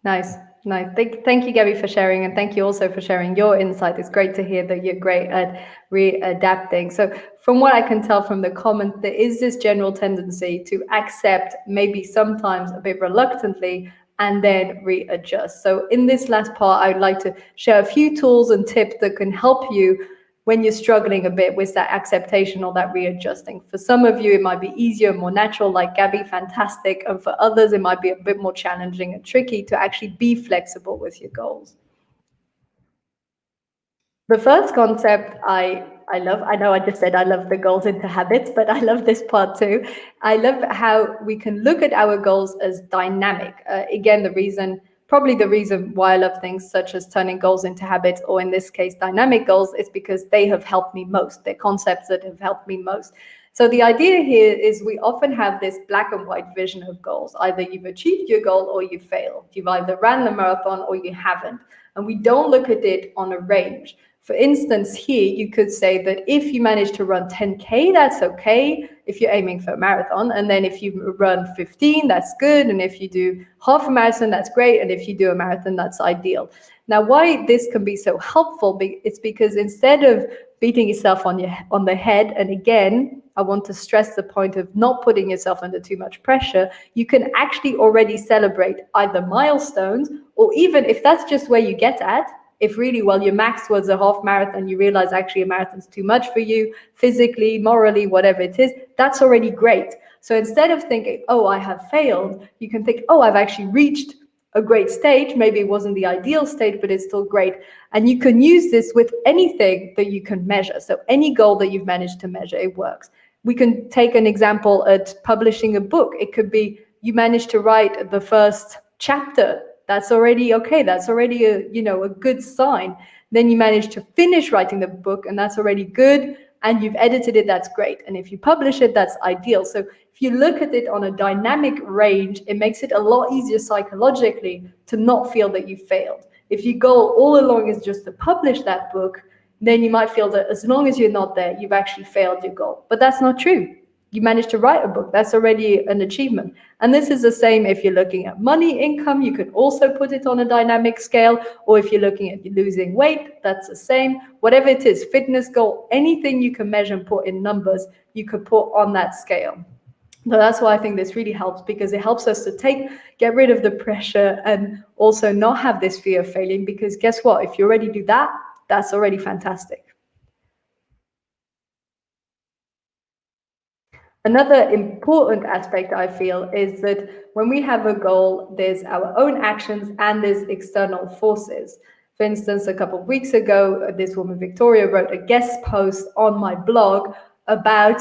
Nice. Thank you, Gabby, for sharing, and thank you also for sharing your insight. It's great to hear that you're great at readapting. So from what I can tell from the comment, there is this general tendency to accept, maybe sometimes a bit reluctantly, and then readjust. So in this last part, I'd like to share a few tools and tips that can help you when you're struggling a bit with that acceptation or that readjusting. For some of you, it might be easier, more natural, like Gabby, fantastic. And for others, it might be a bit more challenging and tricky to actually be flexible with your goals. The first concept I love, I know I just said I love the goals into habits, but I love this part too. I love how we can look at our goals as dynamic. Again, probably the reason why I love things such as turning goals into habits, or in this case, dynamic goals, is because they have helped me most. They're concepts that have helped me most. So the idea here is we often have this black and white vision of goals. Either you've achieved your goal or you failed. You've either ran the marathon or you haven't. And we don't look at it on a range. For instance, here you could say that if you manage to run 10K, that's okay if you're aiming for a marathon. And then if you run 15, that's good. And if you do half a marathon, that's great. And if you do a marathon, that's ideal. Now, why this can be so helpful, it's because instead of beating yourself on the head, and again, I want to stress the point of not putting yourself under too much pressure, you can actually already celebrate either milestones, or even if that's just where you get at, if really, well, your max was a half marathon, you realize actually a marathon's too much for you, physically, morally, whatever it is, that's already great. So instead of thinking, oh, I have failed, you can think, oh, I've actually reached a great stage. Maybe it wasn't the ideal stage, but it's still great. And you can use this with anything that you can measure. So any goal that you've managed to measure, it works. We can take an example at publishing a book. It could be you managed to write the first chapter. That's already okay. That's already a good sign. Then you manage to finish writing the book, and that's already good. And you've edited it, that's great. And if you publish it, that's ideal. So if you look at it on a dynamic range, it makes it a lot easier psychologically to not feel that you failed. If your goal all along is just to publish that book, then you might feel that as long as you're not there, you've actually failed your goal. But that's not true. You managed to write a book. That's already an achievement. And this is the same if you're looking at money, income. You can also put it on a dynamic scale. Or if you're looking at losing weight, that's the same. Whatever it is, fitness goal, anything you can measure and put in numbers, you could put on that scale. So that's why I think this really helps, because it helps us to get rid of the pressure and also not have this fear of failing. Because guess what? If you already do that, that's already fantastic. Another important aspect I feel is that when we have a goal, there's our own actions and there's external forces. For instance, a couple of weeks ago, this woman, Victoria, wrote a guest post on my blog about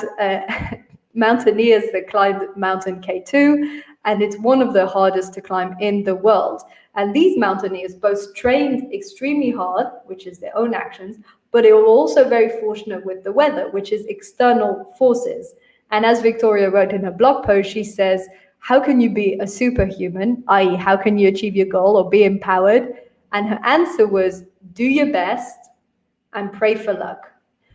mountaineers that climbed Mountain K2, and it's one of the hardest to climb in the world. And these mountaineers both trained extremely hard, which is their own actions, but they were also very fortunate with the weather, which is external forces. And as Victoria wrote in her blog post, she says, how can you be a superhuman, i.e., how can you achieve your goal or be empowered? And her answer was, do your best and pray for luck.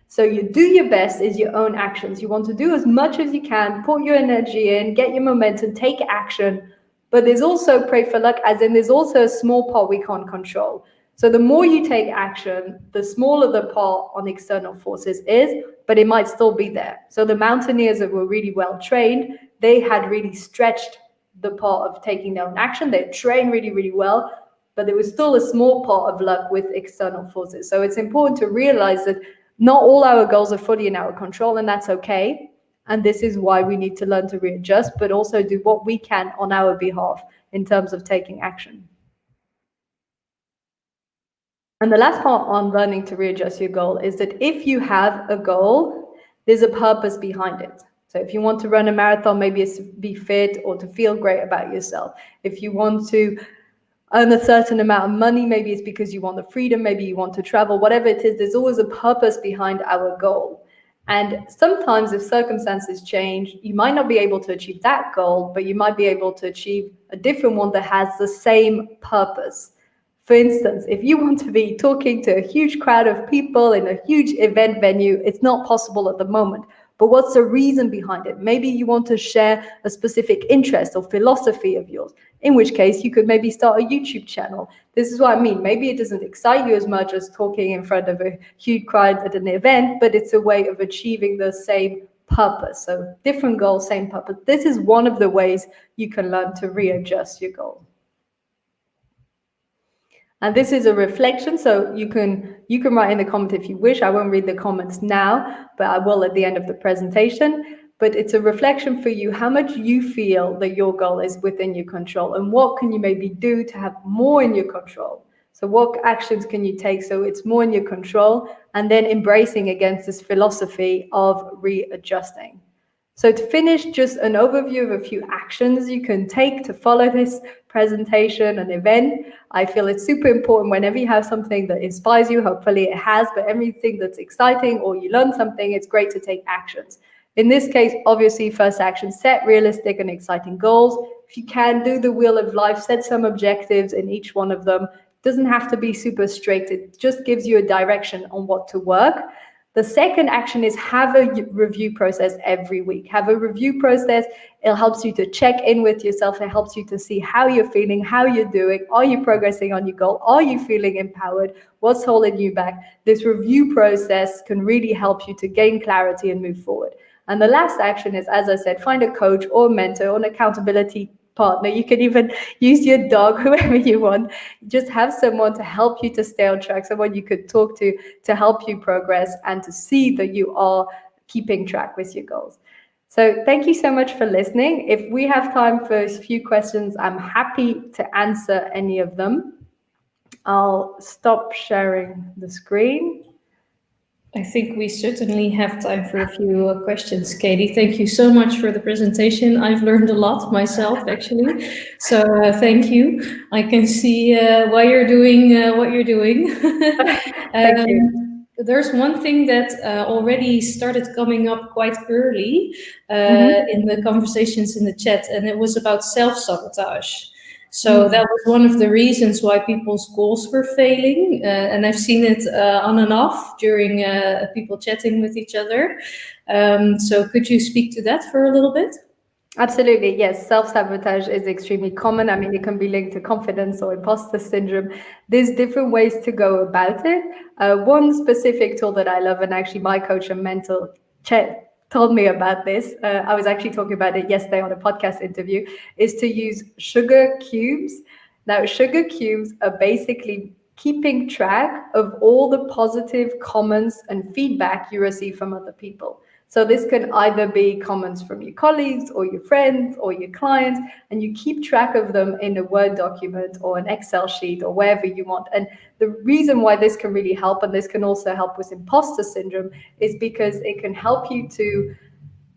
So you do your best is your own actions. You want to do as much as you can, put your energy in, get your momentum, take action. But there's also pray for luck, as in there's also a small part we can't control. So the more you take action, the smaller the part on external forces is, but it might still be there. So the mountaineers that were really well trained, they had really stretched the part of taking their own action. They trained really, really well, but there was still a small part of luck with external forces. So it's important to realize that not all our goals are fully in our control, and that's okay. And this is why we need to learn to readjust, but also do what we can on our behalf in terms of taking action. And the last part on learning to readjust your goal is that if you have a goal, there's a purpose behind it. So if you want to run a marathon, maybe it's to be fit or to feel great about yourself. If you want to earn a certain amount of money, maybe it's because you want the freedom, maybe you want to travel, whatever it is, there's always a purpose behind our goal. And sometimes if circumstances change, you might not be able to achieve that goal, but you might be able to achieve a different one that has the same purpose. For instance, if you want to be talking to a huge crowd of people in a huge event venue, it's not possible at the moment. But what's the reason behind it? Maybe you want to share a specific interest or philosophy of yours, in which case you could maybe start a YouTube channel. This is what I mean. Maybe it doesn't excite you as much as talking in front of a huge crowd at an event, but it's a way of achieving the same purpose. So different goal, same purpose. This is one of the ways you can learn to readjust your goal. And this is a reflection, so you can You can write in the comment if you wish. I won't read the comments now, but I will at the end of the presentation. But it's a reflection for you, how much you feel that your goal is within your control, and what can you maybe do to have more in your control. So what actions can you take so it's more in your control, and then embracing against this philosophy of readjusting. So to finish, just an overview of a few actions you can take to follow this presentation and event. I feel it's super important whenever you have something that inspires you, hopefully it has, but everything that's exciting or you learn something, it's great to take actions. In this case, obviously, first action, set realistic and exciting goals. If you can, do the wheel of life, set some objectives in each one of them. It doesn't have to be super strict. It just gives you a direction on what to work. The second action is have a review process every week. Have a review process. It helps you to check in with yourself. It helps you to see how you're feeling, how you're doing. Are you progressing on your goal? Are you feeling empowered? What's holding you back? This review process can really help you to gain clarity and move forward. And the last action is, as I said, find a coach or mentor or an accountability partner. You can even use your dog, whoever you want. Just have someone to help you to stay on track, someone you could talk to help you progress and to see that you are keeping track with your goals. So thank you so much for listening. If we have time for a few questions, I'm happy to answer any of them. I'll stop sharing the screen. I think we certainly have time for a few questions, Katie. Thank you so much for the presentation. I've learned a lot myself, actually. So thank you. I can see why you're doing what you're doing. Thank you. There's one thing that already started coming up quite early in the conversations in the chat, and it was about self-sabotage. So that was one of the reasons why people's goals were failing. And I've seen it on and off during people chatting with each other. So could you speak to that for a little bit? Absolutely, yes. Self-sabotage is extremely common. I mean, it can be linked to confidence or imposter syndrome. There's different ways to go about it. One specific tool that I love, and actually my coach and mentor, Chet, told me about this. I was actually talking about it yesterday on a podcast interview, is to use sugar cubes. Now, sugar cubes are basically keeping track of all the positive comments and feedback you receive from other people. So this can either be comments from your colleagues or your friends or your clients, and you keep track of them in a Word document or an Excel sheet or wherever you want. And the reason why this can really help, and this can also help with imposter syndrome, is because it can help you to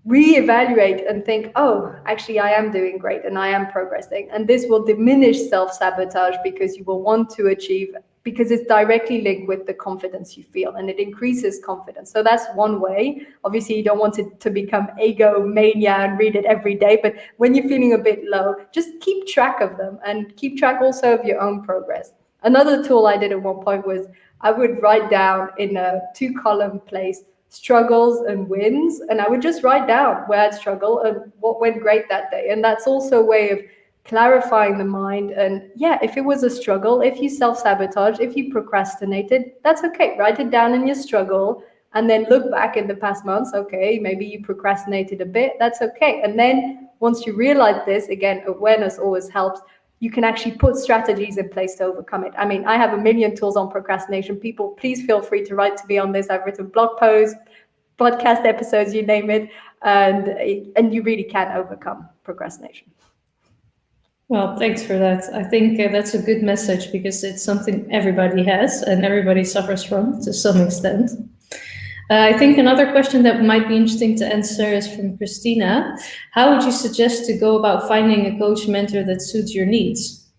reevaluate and think, oh, actually, I am doing great and I am progressing. And this will diminish self-sabotage because you will want to achieve, because it's directly linked with the confidence you feel, and it increases confidence. So that's one way. Obviously, you don't want it to become egomania and read it every day, but when you're feeling a bit low, just keep track of them and keep track also of your own progress. Another tool I did at one point was I would write down in a 2-column place struggles and wins, and I would just write down where I'd struggle and what went great that day. And that's also a way of clarifying the mind. And yeah, if it was a struggle, if you self-sabotage, if you procrastinated, that's okay. Write it down in your struggle and then look back in the past months. Okay, maybe you procrastinated a bit, that's okay. And then once you realize this, again, awareness always helps. You can actually put strategies in place to overcome it. I mean, I have a million tools on procrastination. People, please feel free to write to me on this. I've written blog posts, podcast episodes, you name it, and you really can overcome procrastination. Well, thanks for that. I think that's a good message because it's something everybody has and everybody suffers from to some extent. I think another question that might be interesting to answer is from Christina. How would you suggest to go about finding a coach mentor that suits your needs?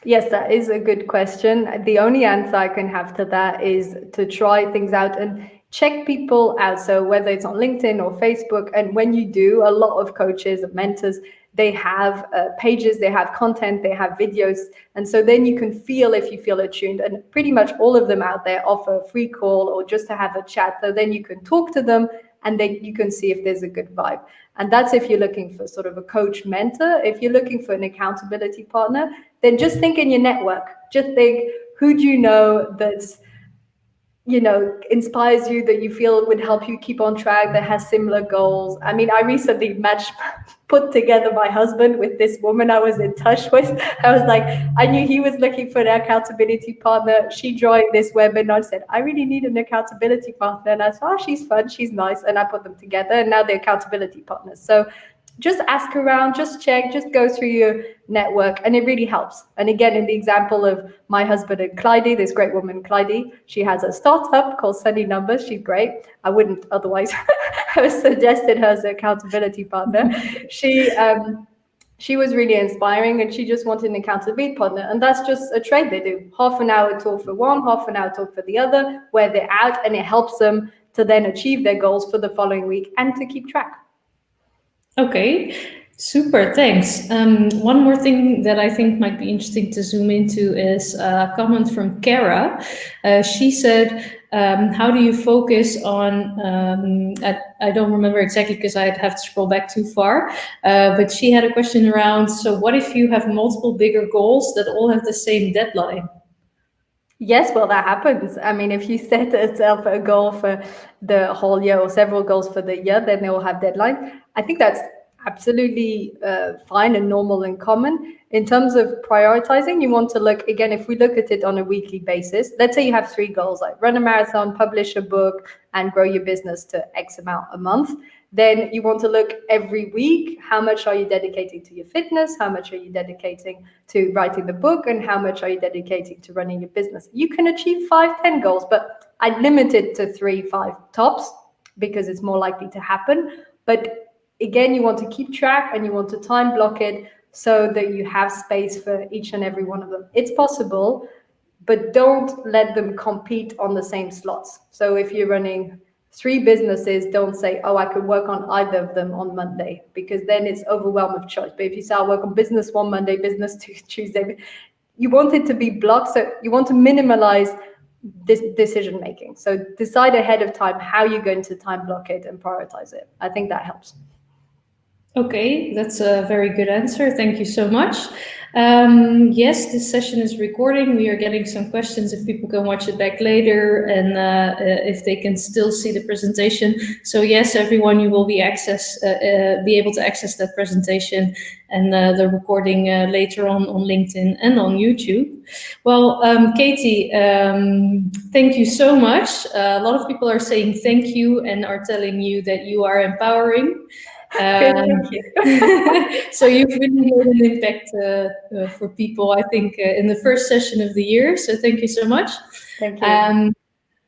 Yes, that is a good question. The only answer I can have to that is to try things out and check people out. So whether it's on LinkedIn or Facebook, and when you do, a lot of coaches and mentors, they have pages, they have content, they have videos. And so then you can feel if you feel attuned, and pretty much all of them out there offer a free call or just to have a chat. So then you can talk to them and then you can see if there's a good vibe. And that's if you're looking for sort of a coach mentor. If you're looking for an accountability partner, then just think in your network. Just think, who do you know that's inspires you, that you feel would help you keep on track, that has similar goals. I mean, I recently put together my husband with this woman I was in touch with. I was like, I knew he was looking for an accountability partner. She joined this webinar and said, I really need an accountability partner. And I thought, oh, she's fun, she's nice. And I put them together, and now they're accountability partners. So just ask around, just check, just go through your network, and it really helps. And again, in the example of my husband and Clydie, this great woman, Clydie, she has a startup called Sunny Numbers. She's great. I wouldn't otherwise have suggested her as an accountability partner. She was really inspiring, and she just wanted an accountability partner. And that's just a trade they do. Half an hour talk for one, half an hour talk for the other, where they're out, and it helps them to then achieve their goals for the following week and to keep track. Okay, super, thanks. One more thing that I think might be interesting to zoom into is a comment from Kara. She said, how do you focus on, I don't remember exactly because I'd have to scroll back too far, but she had a question around, so what if you have multiple bigger goals that all have the same deadline? Yes, well, that happens. I mean, if you set yourself a goal for the whole year or several goals for the year, then they will have deadlines. I think that's absolutely fine and normal and common. In terms of prioritizing, you want to look, again, if we look at it on a weekly basis, let's say you have 3 goals, like run a marathon, publish a book, and grow your business to X amount a month. Then you want to look every week, how much are you dedicating to your fitness? How much are you dedicating to writing the book? And how much are you dedicating to running your business? You can achieve 5, 10 goals, but I'd limit it to 3, 5 tops because it's more likely to happen. But again, you want to keep track and you want to time block it so that you have space for each and every one of them. It's possible, but don't let them compete on the same slots. So if you're running 3 businesses, don't say, oh, I could work on either of them on Monday, because then it's overwhelm of choice. But if you say, I'll work on business 1 Monday, business 2 Tuesday, you want it to be blocked. So you want to minimize this decision making. So decide ahead of time how you're going to time block it and prioritize it. I think that helps. Okay, that's a very good answer. Thank you so much. Yes, this session is recording. We are getting some questions if people can watch it back later and if they can still see the presentation. So yes, everyone, you will be able to access that presentation and the recording later on LinkedIn and on YouTube. Well, Katie, thank you so much. A lot of people are saying thank you and are telling you that you are empowering. Thank you. So you've really made an impact for people, I think, in the first session of the year. So thank you so much. Thank you.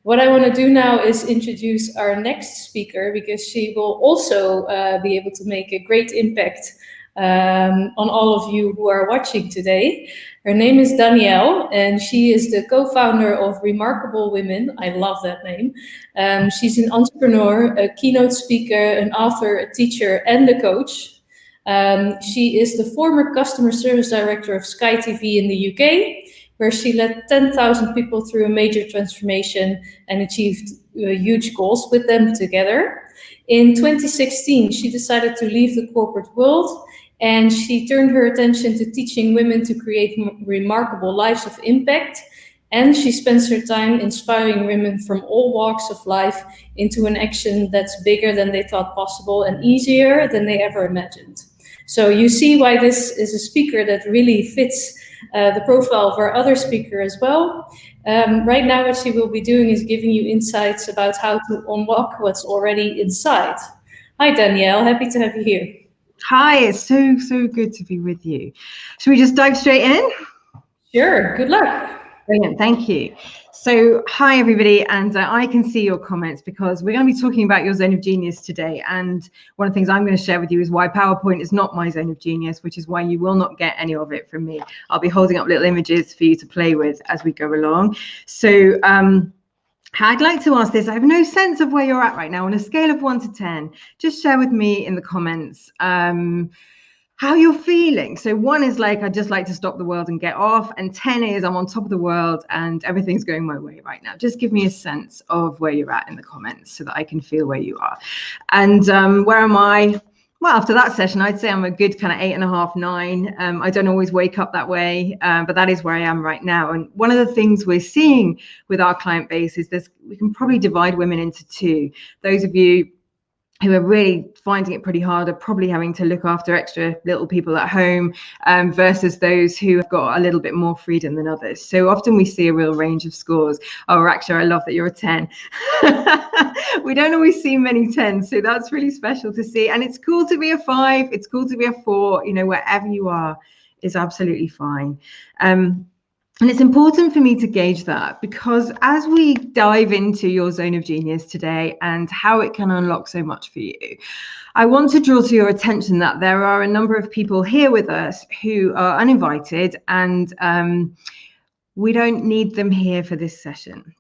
What I want to do now is introduce our next speaker, because she will also be able to make a great impact on all of you who are watching today. Her name is Danielle, and she is the co-founder of Remarkable Women. I love that name. She's an entrepreneur, a keynote speaker, an author, a teacher, and a coach. She is the former customer service director of Sky TV in the UK, where she led 10,000 people through a major transformation and achieved huge goals with them together. In 2016, she decided to leave the corporate world, and she turned her attention to teaching women to create remarkable lives of impact. And she spends her time inspiring women from all walks of life into an action that's bigger than they thought possible and easier than they ever imagined. So you see why this is a speaker that really fits the profile of our other speaker as well. Right now, what she will be doing is giving you insights about how to unlock what's already inside. Hi, Danielle. Happy to have you here. Hi, it's so good to be with you. Should we just dive straight in? Sure, good luck. Brilliant, thank you. So hi everybody, and I can see your comments because we're going to be talking about your zone of genius today. And one of the things I'm going to share with you is why PowerPoint is not my zone of genius, which is why you will not get any of it from me. I'll be holding up little images for you to play with as we go along. So I'd like to ask this. I have no sense of where you're at right now. On a scale of 1 to 10, just share with me in the comments how you're feeling. So 1 is like, I'd just like to stop the world and get off. And 10 is I'm on top of the world and everything's going my way right now. Just give me a sense of where you're at in the comments so that I can feel where you are. And where am I? Well, after that session, I'd say I'm a good kind of 8.5, 9. I don't always wake up that way, but that is where I am right now. And one of the things we're seeing with our client base is we can probably divide women into two. Those of you who are really finding it pretty hard are probably having to look after extra little people at home, versus those who have got a little bit more freedom than others. So often we see a real range of scores. Oh, Raksha, I love that you're a 10. We don't always see many 10s, so that's really special to see. And it's cool to be a 5, it's cool to be a 4, you know, wherever you are is absolutely fine. And it's important for me to gauge that, because as we dive into your zone of genius today and how it can unlock so much for you, I want to draw to your attention that there are a number of people here with us who are uninvited, and we don't need them here for this session.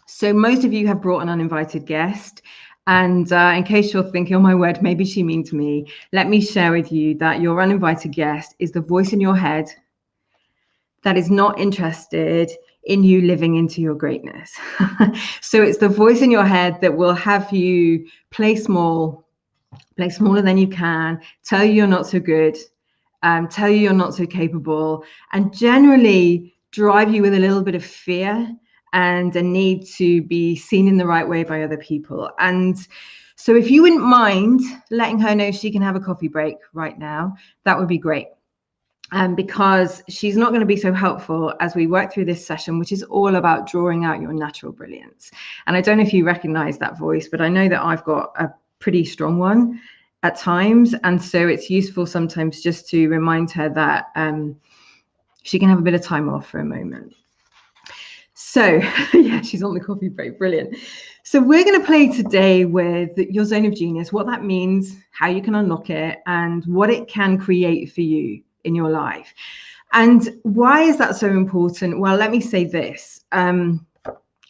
So most of you have brought an uninvited guest. And in case you're thinking, oh my word, maybe she means me, let me share with you that your uninvited guest is the voice in your head that is not interested in you living into your greatness. So it's the voice in your head that will have you play small, play smaller than you can, tell you you're not so good, tell you you're not so capable, and generally drive you with a little bit of fear and a need to be seen in the right way by other people. And so if you wouldn't mind letting her know she can have a coffee break right now, that would be great. Because she's not going to be so helpful as we work through this session, which is all about drawing out your natural brilliance. And I don't know if you recognize that voice, but I know that I've got a pretty strong one at times. And so it's useful sometimes just to remind her that she can have a bit of time off for a moment. So yeah, she's on the coffee break. Brilliant. So we're going to play today with your zone of genius, what that means, how you can unlock it, and what it can create for you in your life. And why is that so important? Well, let me say this.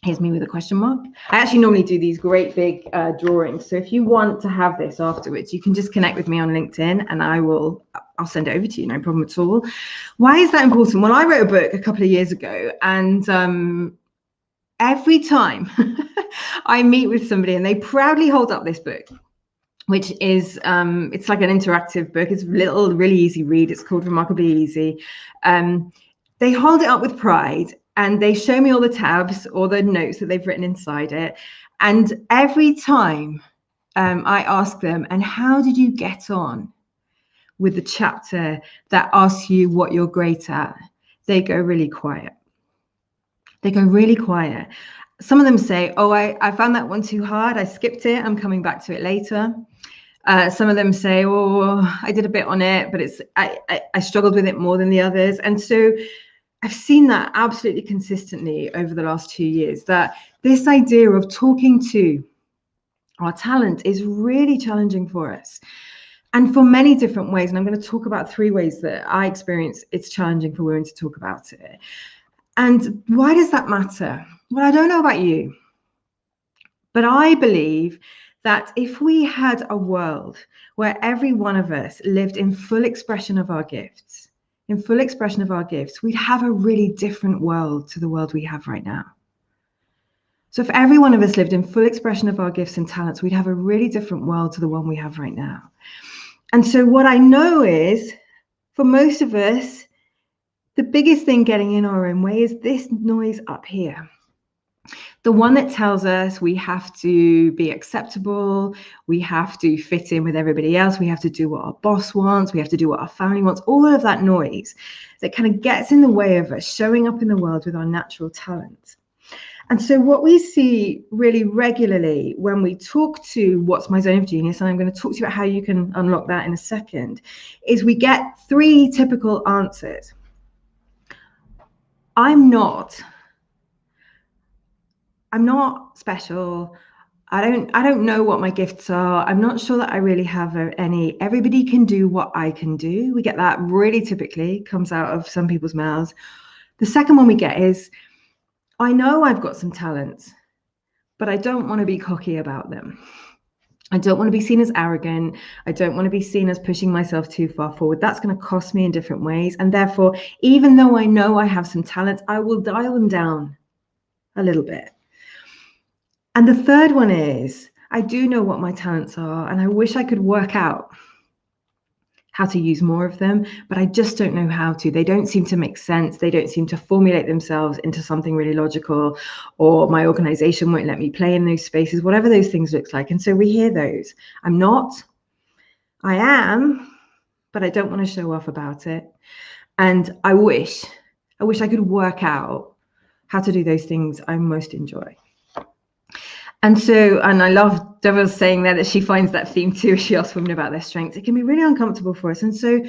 Here's me with a question mark. I actually normally do these great big drawings. So if you want to have this afterwards, you can just connect with me on LinkedIn and I'll send it over to you, no problem at all. Why is that important? Well, I wrote a book a couple of years ago, and every time I meet with somebody and they proudly hold up this book, which is, it's like an interactive book. It's a little, really easy read. It's called Remarkably Easy. They hold it up with pride and they show me all the tabs or the notes that they've written inside it. And every time I ask them, and how did you get on with the chapter that asks you what you're great at? They go really quiet. They go really quiet. Some of them say, oh, I found that one too hard. I skipped it. I'm coming back to it later. Some of them say, oh, I did a bit on it, but I struggled with it more than the others. And so I've seen that absolutely consistently over the last 2 years, that this idea of talking to our talent is really challenging for us. And for many different ways. And I'm going to talk about 3 ways that I experience it's challenging for women to talk about it. And why does that matter? Well, I don't know about you, but I believe that if we had a world where every one of us lived in full expression of our gifts, we'd have a really different world to the world we have right now. So if every one of us lived in full expression of our gifts and talents, we'd have a really different world to the one we have right now. And so what I know is, for most of us, the biggest thing getting in our own way is this noise up here. The one that tells us we have to be acceptable, we have to fit in with everybody else, we have to do what our boss wants, we have to do what our family wants, all of that noise that kind of gets in the way of us showing up in the world with our natural talent. And so what we see really regularly when we talk to what's my zone of genius, and I'm going to talk to you about how you can unlock that in a second, is we get 3 typical answers. I'm not special. I don't know what my gifts are. I'm not sure that I really have any. Everybody can do what I can do. We get that really typically comes out of some people's mouths. The second one we get is, I know I've got some talents, but I don't want to be cocky about them. I don't want to be seen as arrogant. I don't want to be seen as pushing myself too far forward. That's going to cost me in different ways. And therefore, even though I know I have some talents, I will dial them down a little bit. And the third one is, I do know what my talents are, and I wish I could work out how to use more of them, but I just don't know how to. They don't seem to make sense. They don't seem to formulate themselves into something really logical, or my organization won't let me play in those spaces, whatever those things look like. And so we hear those. I'm not, I am, but I don't want to show off about it. And I wish I could work out how to do those things I most enjoy. And I love Deborah's saying there that she finds that theme too as she asks women about their strengths. It can be really uncomfortable for us. And so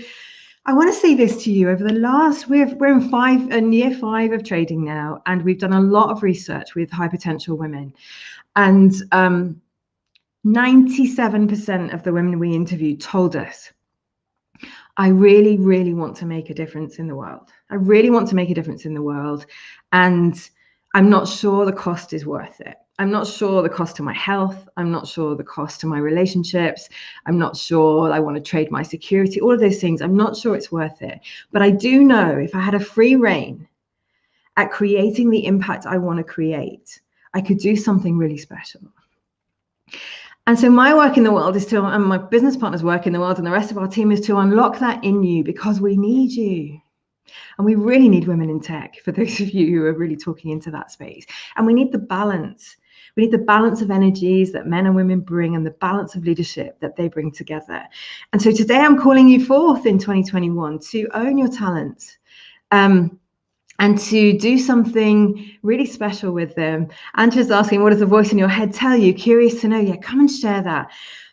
I want to say this to you. Over the last, we're in year 5 of trading now, and we've done a lot of research with high potential women. And 97% of the women we interviewed told us, I really, really want to make a difference in the world. I really want to make a difference in the world. And I'm not sure the cost is worth it. I'm not sure the cost to my health. I'm not sure the cost to my relationships. I'm not sure I want to trade my security, all of those things. I'm not sure it's worth it. But I do know if I had a free rein at creating the impact I want to create, I could do something really special. And so my work in the world is to, and my business partner's work in the world and the rest of our team is to unlock that in you, because we need you. And we really need women in tech, for those of you who are really talking into that space. And we need the balance. We need the balance of energies that men and women bring, and the balance of leadership that they bring together. And so today I'm calling you forth in 2021 to own your talents, and to do something really special with them. Andrew's asking, what does the voice in your head tell you? Curious to know. Yeah, come and share that.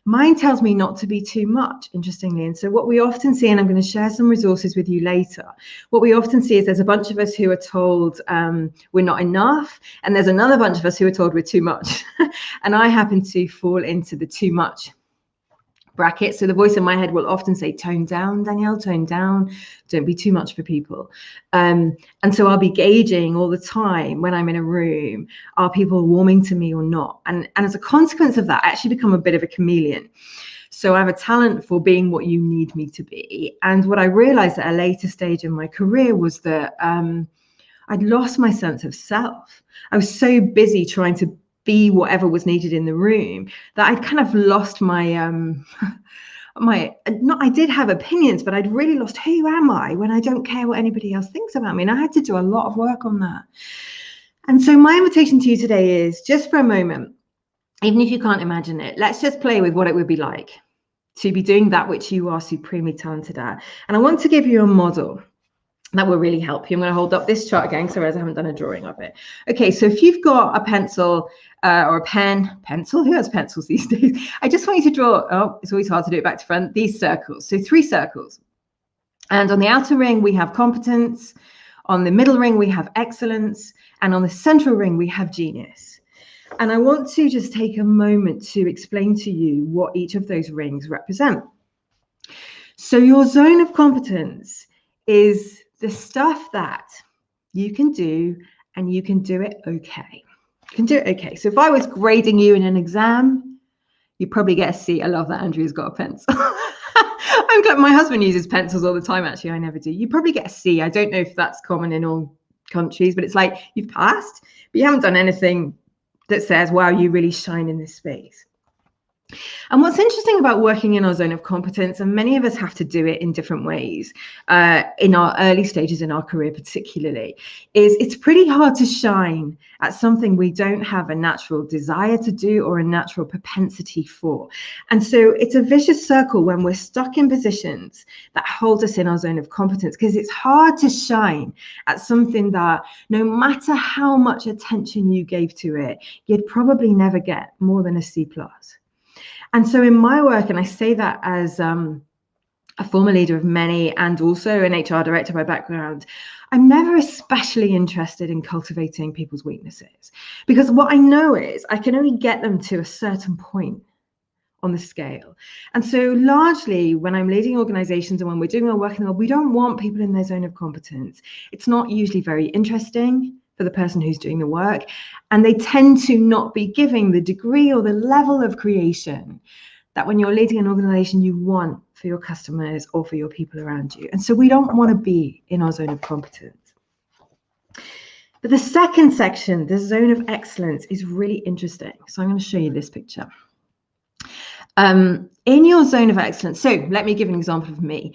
Mine tells me not to be too much, interestingly. And so what we often see, and I'm going to share some resources with you later, what we often see is there's a bunch of us who are told we're not enough, and there's another bunch of us who are told we're too much. And I happen to fall into the too much bracket. So the voice in my head will often say, tone down, Danielle, tone down. Don't be too much for people. And so I'll be gauging all the time when I'm in a room, are people warming to me or not? And as a consequence of that, I actually become a bit of a chameleon. So I have a talent for being what you need me to be. And what I realized at a later stage in my career was that I'd lost my sense of self. I was so busy trying to be whatever was needed in the room that I'd kind of lost my I did have opinions, but I'd really lost who am I when I don't care what anybody else thinks about me. And I had to do a lot of work on that. And so my invitation to you today is, just for a moment, even if you can't imagine it, let's just play with what it would be like to be doing that which you are supremely talented at. And I want to give you a model that will really help you. I'm going to hold up this chart again because I realize I haven't done a drawing of it. Okay, so if you've got a pencil or a pencil, who has pencils these days? I just want you to draw, oh, it's always hard to do it back to front, these circles. So 3 circles. And on the outer ring, we have competence. On the middle ring, we have excellence. And on the central ring, we have genius. And I want to just take a moment to explain to you what each of those rings represent. So your zone of competence is the stuff that you can do, and you can do it okay. You can do it okay. So if I was grading you in an exam, you'd probably get a C. I love that Andrew's got a pencil. I'm glad my husband uses pencils all the time. Actually, I never do. You probably get a C. I don't know if that's common in all countries, but it's like you've passed, but you haven't done anything that says, wow, you really shine in this space. And what's interesting about working in our zone of competence, and many of us have to do it in different ways, in our early stages in our career particularly, is it's pretty hard to shine at something we don't have a natural desire to do or a natural propensity for. And so it's a vicious circle when we're stuck in positions that hold us in our zone of competence, because it's hard to shine at something that no matter how much attention you gave to it, you'd probably never get more than a C+. And so in my work, and I say that as a former leader of many and also an HR director by background, I'm never especially interested in cultivating people's weaknesses, because what I know is I can only get them to a certain point on the scale. And so largely when I'm leading organizations and when we're doing our work in the world, we don't want people in their zone of competence. It's not usually very interesting for the person who's doing the work, and they tend to not be giving the degree or the level of creation that when you're leading an organization you want for your customers or for your people around you. And so we don't want to be in our zone of competence. But the second section, the zone of excellence, is really interesting. So I'm going to show you this picture. In your zone of excellence, so let me give an example of me.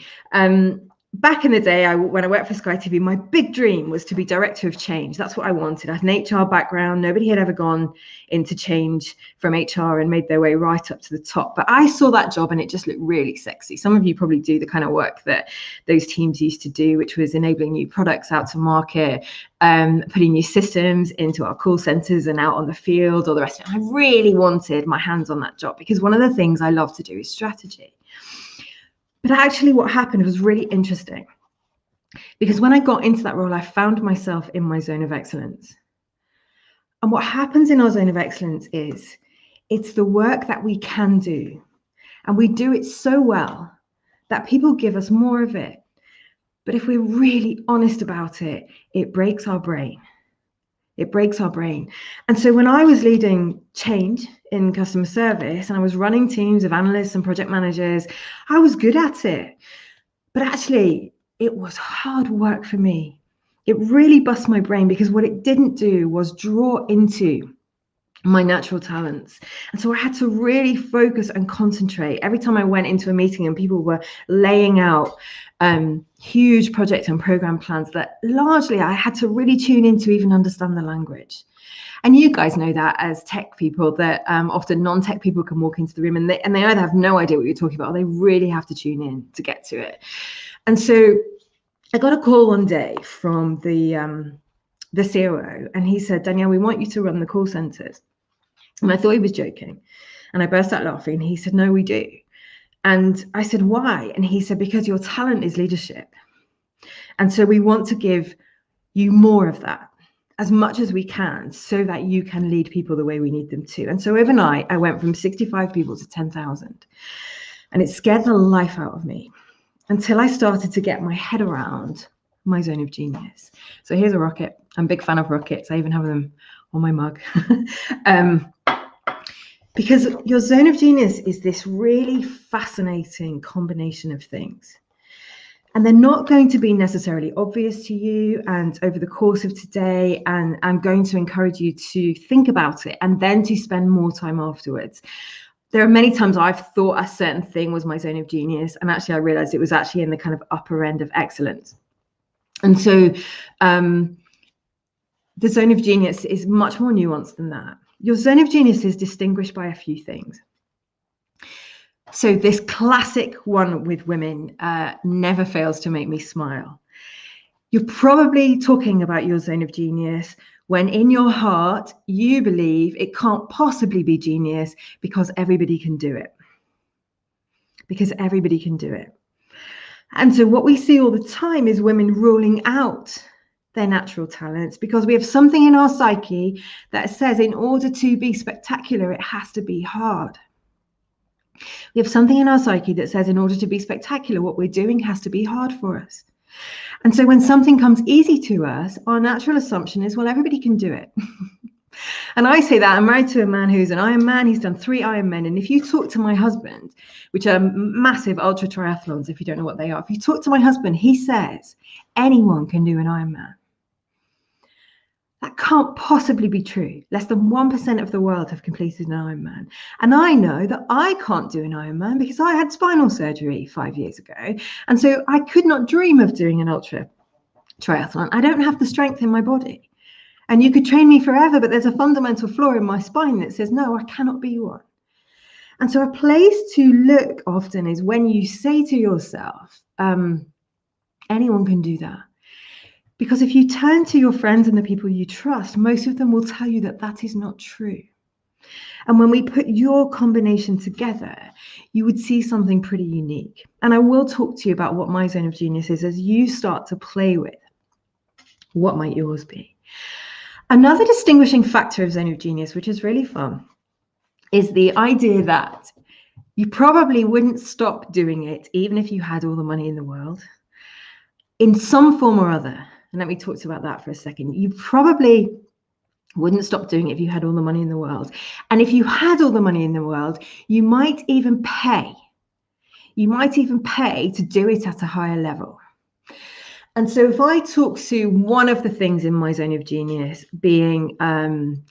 Back in the day, when I worked for Sky TV, my big dream was to be director of change. That's what I wanted. I had an HR background. Nobody had ever gone into change from HR and made their way right up to the top. But I saw that job and it just looked really sexy. Some of you probably do the kind of work that those teams used to do, which was enabling new products out to market, putting new systems into our call centers and out on the field, all the rest of it. I really wanted my hands on that job because one of the things I love to do is strategy. But actually what happened was really interesting, because when I got into that role, I found myself in my zone of excellence. And what happens in our zone of excellence is it's the work that we can do. And we do it so well that people give us more of it. But if we're really honest about it, it breaks our brain. It breaks our brain. And so when I was leading change in customer service and I was running teams of analysts and project managers, I was good at it. But actually, it was hard work for me. It really bust my brain because what it didn't do was draw into my natural talents. And so I had to really focus and concentrate. Every time I went into a meeting and people were laying out huge project and program plans that largely I had to really tune in to even understand the language. And you guys know that as tech people, that often non-tech people can walk into the room and they either have no idea what you're talking about or they really have to tune in to get to it. And so I got a call one day from the COO, and he said, Danielle, we want you to run the call centers. And I thought he was joking. And I burst out laughing. And he said, no, we do. And I said, why? And he said, because your talent is leadership. And so we want to give you more of that, as much as we can, so that you can lead people the way we need them to. And so overnight, I went from 65 people to 10,000. And it scared the life out of me until I started to get my head around my zone of genius. So here's a rocket. I'm a big fan of rockets. I even have them on my mug. Because your zone of genius is this really fascinating combination of things. And they're not going to be necessarily obvious to you. And over the course of today, and I'm going to encourage you to think about it and then to spend more time afterwards. There are many times I've thought a certain thing was my zone of genius, and actually I realized it was actually in the kind of upper end of excellence. And so the zone of genius is much more nuanced than that. Your zone of genius is distinguished by a few things. So this classic one with women never fails to make me smile. You're probably talking about your zone of genius when in your heart you believe it can't possibly be genius because everybody can do it. Because everybody can do it. And so what we see all the time is women ruling out their natural talents because we have something in our psyche that says in order to be spectacular, it has to be hard. We have something in our psyche that says in order to be spectacular, what we're doing has to be hard for us. And so when something comes easy to us, our natural assumption is, well, everybody can do it. And I say that I'm married to a man who's an Ironman. He's done 3 Ironmen. And if you talk to my husband, which are massive ultra triathlons, if you don't know what they are, if you talk to my husband, he says anyone can do an Ironman. That can't possibly be true. Less than 1% of the world have completed an Ironman. And I know that I can't do an Ironman because I had spinal surgery 5 years ago. And so I could not dream of doing an ultra triathlon. I don't have the strength in my body. And you could train me forever, but there's a fundamental flaw in my spine that says, no, I cannot be one. And so a place to look often is when you say to yourself, anyone can do that. Because if you turn to your friends and the people you trust, most of them will tell you that that is not true. And when we put your combination together, you would see something pretty unique. And I will talk to you about what my zone of genius is as you start to play with what might yours be. Another distinguishing factor of zone of genius, which is really fun, is the idea that you probably wouldn't stop doing it even if you had all the money in the world in some form or other. And let me talk to you about that for a second. You probably wouldn't stop doing it if you had all the money in the world. And if you had all the money in the world, you might even pay. You might even pay to do it at a higher level. And so if I talk to one of the things in my zone of genius being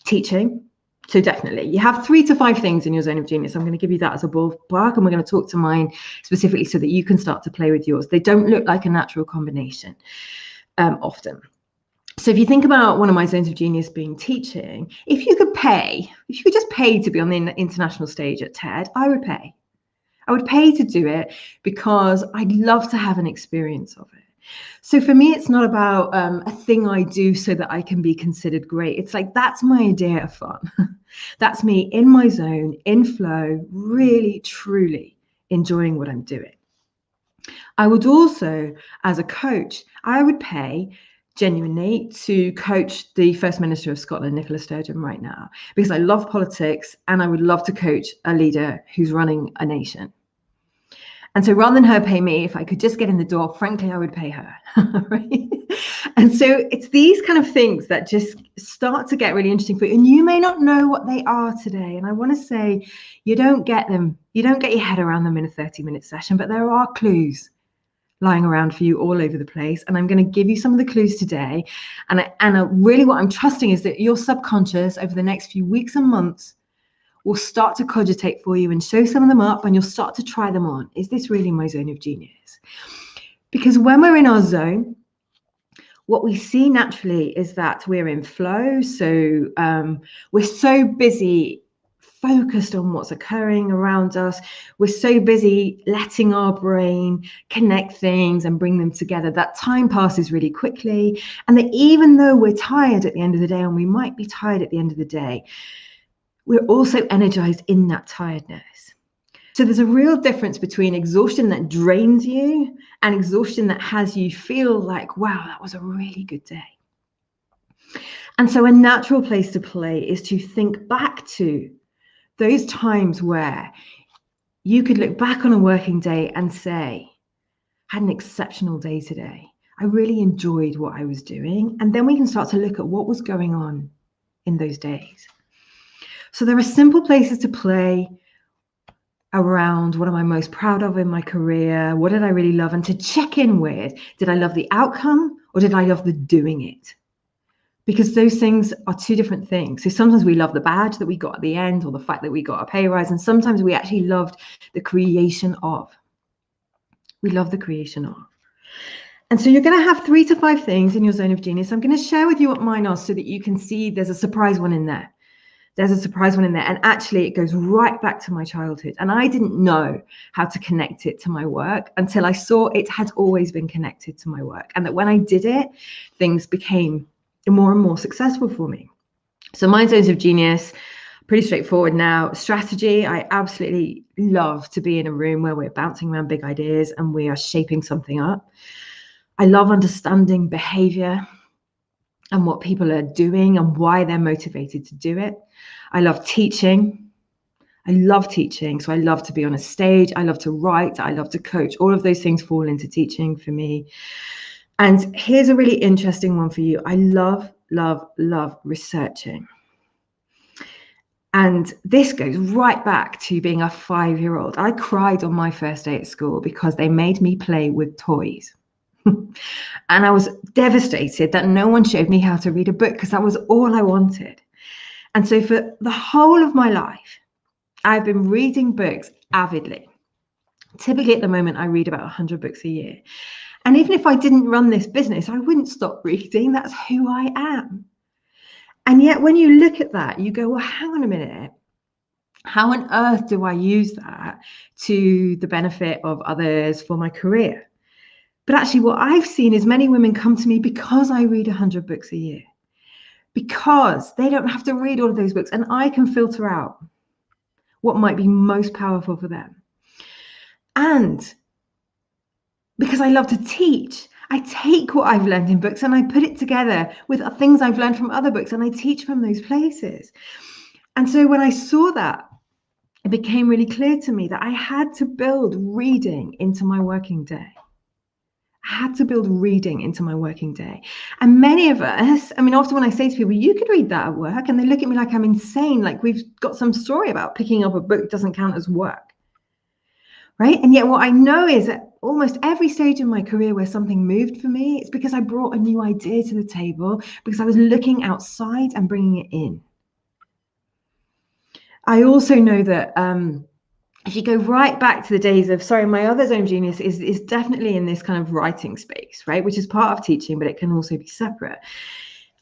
teaching, So definitely, you have 3 to 5 things in your zone of genius. I'm going to give you that as a ballpark, and we're going to talk to mine specifically so that you can start to play with yours. They don't look like a natural combination often. So if you think about one of my zones of genius being teaching, if you could just pay to be on the international stage at TED, I would pay. I would pay to do it because I'd love to have an experience of it. So for me, it's not about a thing I do so that I can be considered great. It's like, that's my idea of fun. That's me in my zone, in flow, really, truly enjoying what I'm doing. I would also, as a coach, I would pay genuinely to coach the First Minister of Scotland, Nicola Sturgeon, right now, because I love politics and I would love to coach a leader who's running a nation. And so rather than her pay me, if I could just get in the door, frankly, I would pay her. Right? And so it's these kind of things that just start to get really interesting for you. And you may not know what they are today. And I want to say, you don't get them. You don't get your head around them in a 30-minute session, but there are clues lying around for you all over the place. And I'm going to give you some of the clues today. And really what I'm trusting is that your subconscious over the next few weeks and months will start to cogitate for you and show some of them up, and you'll start to try them on. Is this really my zone of genius? Because when we're in our zone, what we see naturally is that we're in flow. So we're so busy focused on what's occurring around us. We're so busy letting our brain connect things and bring them together that time passes really quickly. And that even though we're tired at the end of the day, and we might be tired at the end of the day, we're also energized in that tiredness. So there's a real difference between exhaustion that drains you and exhaustion that has you feel like, wow, that was a really good day. And so a natural place to play is to think back to those times where you could look back on a working day and say, I had an exceptional day today. I really enjoyed what I was doing. And then we can start to look at what was going on in those days. So there are simple places to play around what am I most proud of in my career? What did I really love? And to check in with, did I love the outcome or did I love the doing it? Because those things are two different things. So sometimes we love the badge that we got at the end or the fact that we got a pay rise. And sometimes we actually loved the creation of. We love the creation of. And so you're going to have 3 to 5 things in your zone of genius. I'm going to share with you what mine are so that you can see there's a surprise one in there. There's a surprise one in there. And actually, it goes right back to my childhood. And I didn't know how to connect it to my work until I saw it had always been connected to my work. And that when I did it, things became more and more successful for me. So my zones of genius, pretty straightforward now. Strategy, I absolutely love to be in a room where we're bouncing around big ideas and we are shaping something up. I love understanding behavior and what people are doing and why they're motivated to do it. I love teaching. I love teaching. So I love to be on a stage. I love to write. I love to coach. All of those things fall into teaching for me. And here's a really interesting one for you. I love, love, love researching. And this goes right back to being a 5-year-old. I cried on my first day at school because they made me play with toys. And I was devastated that no one showed me how to read a book because that was all I wanted. And so for the whole of my life, I've been reading books avidly. Typically at the moment, I read about 100 books a year. And even if I didn't run this business, I wouldn't stop reading. That's who I am. And yet when you look at that, you go, well, hang on a minute. How on earth do I use that to the benefit of others for my career? But actually what I've seen is many women come to me because I read 100 books a year, because they don't have to read all of those books and I can filter out what might be most powerful for them. And because I love to teach, I take what I've learned in books and I put it together with things I've learned from other books and I teach from those places. And so when I saw that, it became really clear to me that I had to build reading into my working day. I had to build reading into my working day. And many of us, I mean, often when I say to people, you could read that at work, and they look at me like I'm insane, like we've got some story about picking up a book doesn't count as work, right? And yet what I know is that almost every stage in my career where something moved for me, it's because I brought a new idea to the table, because I was looking outside and bringing it in. I also know that if you go right back to the days of, sorry, my other zone of genius is definitely in this kind of writing space, right? Which is part of teaching, but it can also be separate.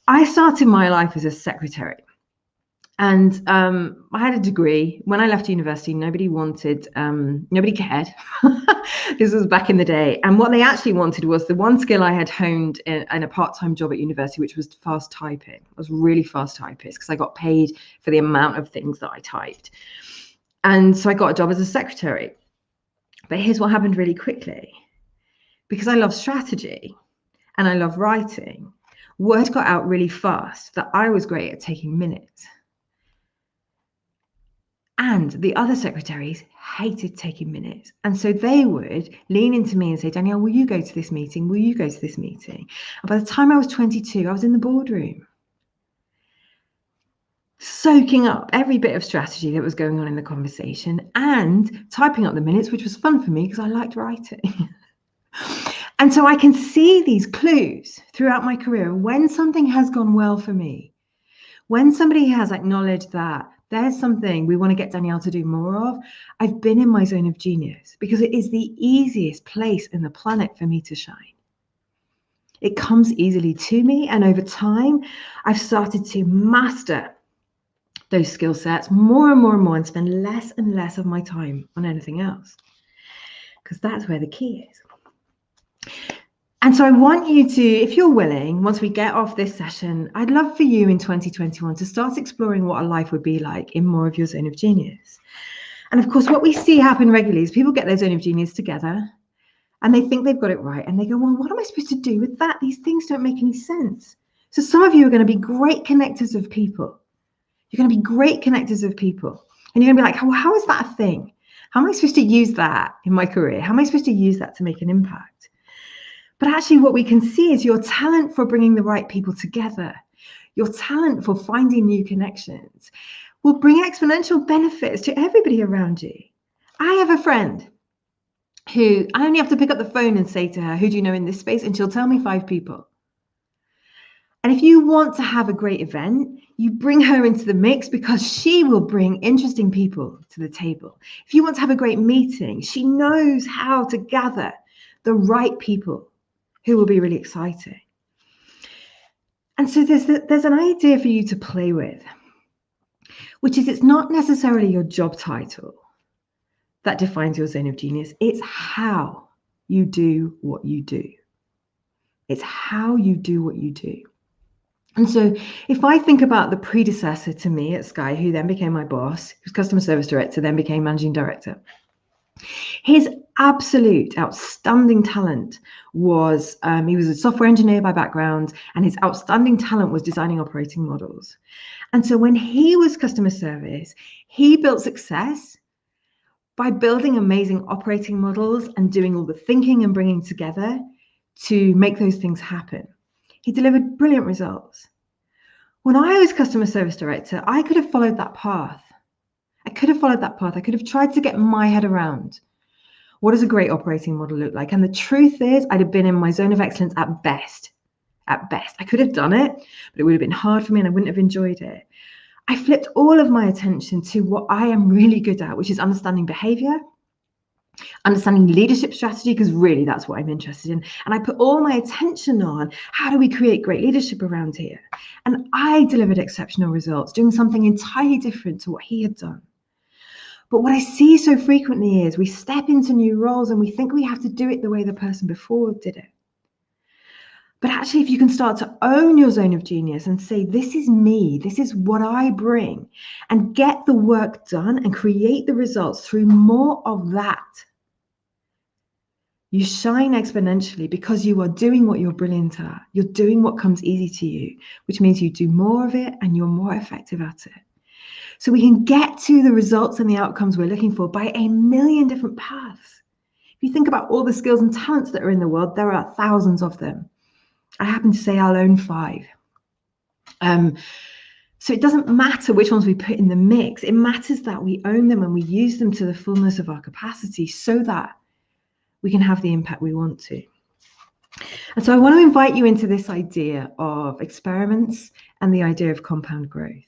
I started my life as a secretary. And I had a degree. When I left university, nobody cared. This was back in the day. And what they actually wanted was the one skill I had honed in a part-time job at university, which was fast typing. I was really fast typist because I got paid for the amount of things that I typed. And so I got a job as a secretary. But here's what happened really quickly. Because I love strategy and I love writing, word got out really fast that I was great at taking minutes. And the other secretaries hated taking minutes. And so they would lean into me and say, Danielle, will you go to this meeting? Will you go to this meeting? And by the time I was 22, I was in the boardroom, soaking up every bit of strategy that was going on in the conversation and typing up the minutes, which was fun for me because I liked writing. And so I can see these clues throughout my career. When something has gone well for me, when somebody has acknowledged that there's something we want to get Danielle to do more of, I've been in my zone of genius because it is the easiest place in the planet for me to shine. It comes easily to me, and over time, I've started to master those skill sets more and more and more and spend less and less of my time on anything else, because that's where the key is. And so I want you to, if you're willing, once we get off this session, I'd love for you in 2021 to start exploring what a life would be like in more of your zone of genius. And of course, what we see happen regularly is people get their zone of genius together and they think they've got it right. And they go, well, what am I supposed to do with that? These things don't make any sense. So some of you are going to be great connectors of people. You're going to be great connectors of people. And you're going to be like, well, how is that a thing? How am I supposed to use that in my career? How am I supposed to use that to make an impact? But actually what we can see is your talent for bringing the right people together, your talent for finding new connections will bring exponential benefits to everybody around you. I have a friend who I only have to pick up the phone and say to her, who do you know in this space? And she'll tell me 5 people. And if you want to have a great event, you bring her into the mix because she will bring interesting people to the table. If you want to have a great meeting, she knows how to gather the right people who will be really exciting. And so there's an idea for you to play with, which is it's not necessarily your job title that defines your zone of genius. It's how you do what you do. It's how you do what you do. And so if I think about the predecessor to me at Sky, who then became my boss, who's customer service director, then became managing director, his absolute outstanding talent was, he was a software engineer by background, and his outstanding talent was designing operating models. And so when he was customer service, he built success by building amazing operating models and doing all the thinking and bringing together to make those things happen. He delivered brilliant results. When I was customer service director, I could have followed that path. I could have tried to get my head around what does a great operating model look like? And the truth is, I'd have been in my zone of excellence at best. At best. I could have done it, but it would have been hard for me and I wouldn't have enjoyed it. I flipped all of my attention to what I am really good at, which is understanding behavior, understanding leadership strategy, because really that's what I'm interested in. And I put all my attention on how do we create great leadership around here? And I delivered exceptional results, doing something entirely different to what he had done. But what I see so frequently is we step into new roles and we think we have to do it the way the person before did it. But actually, if you can start to own your zone of genius and say, this is me, this is what I bring, and get the work done and create the results through more of that, you shine exponentially because you are doing what you're brilliant at. You're doing what comes easy to you, which means you do more of it and you're more effective at it. So we can get to the results and the outcomes we're looking for by a million different paths. If you think about all the skills and talents that are in the world, there are thousands of them. I happen to say I'll own 5. So it doesn't matter which ones we put in the mix. It matters that we own them and we use them to the fullness of our capacity so that we can have the impact we want to. And so I want to invite you into this idea of experiments and the idea of compound growth.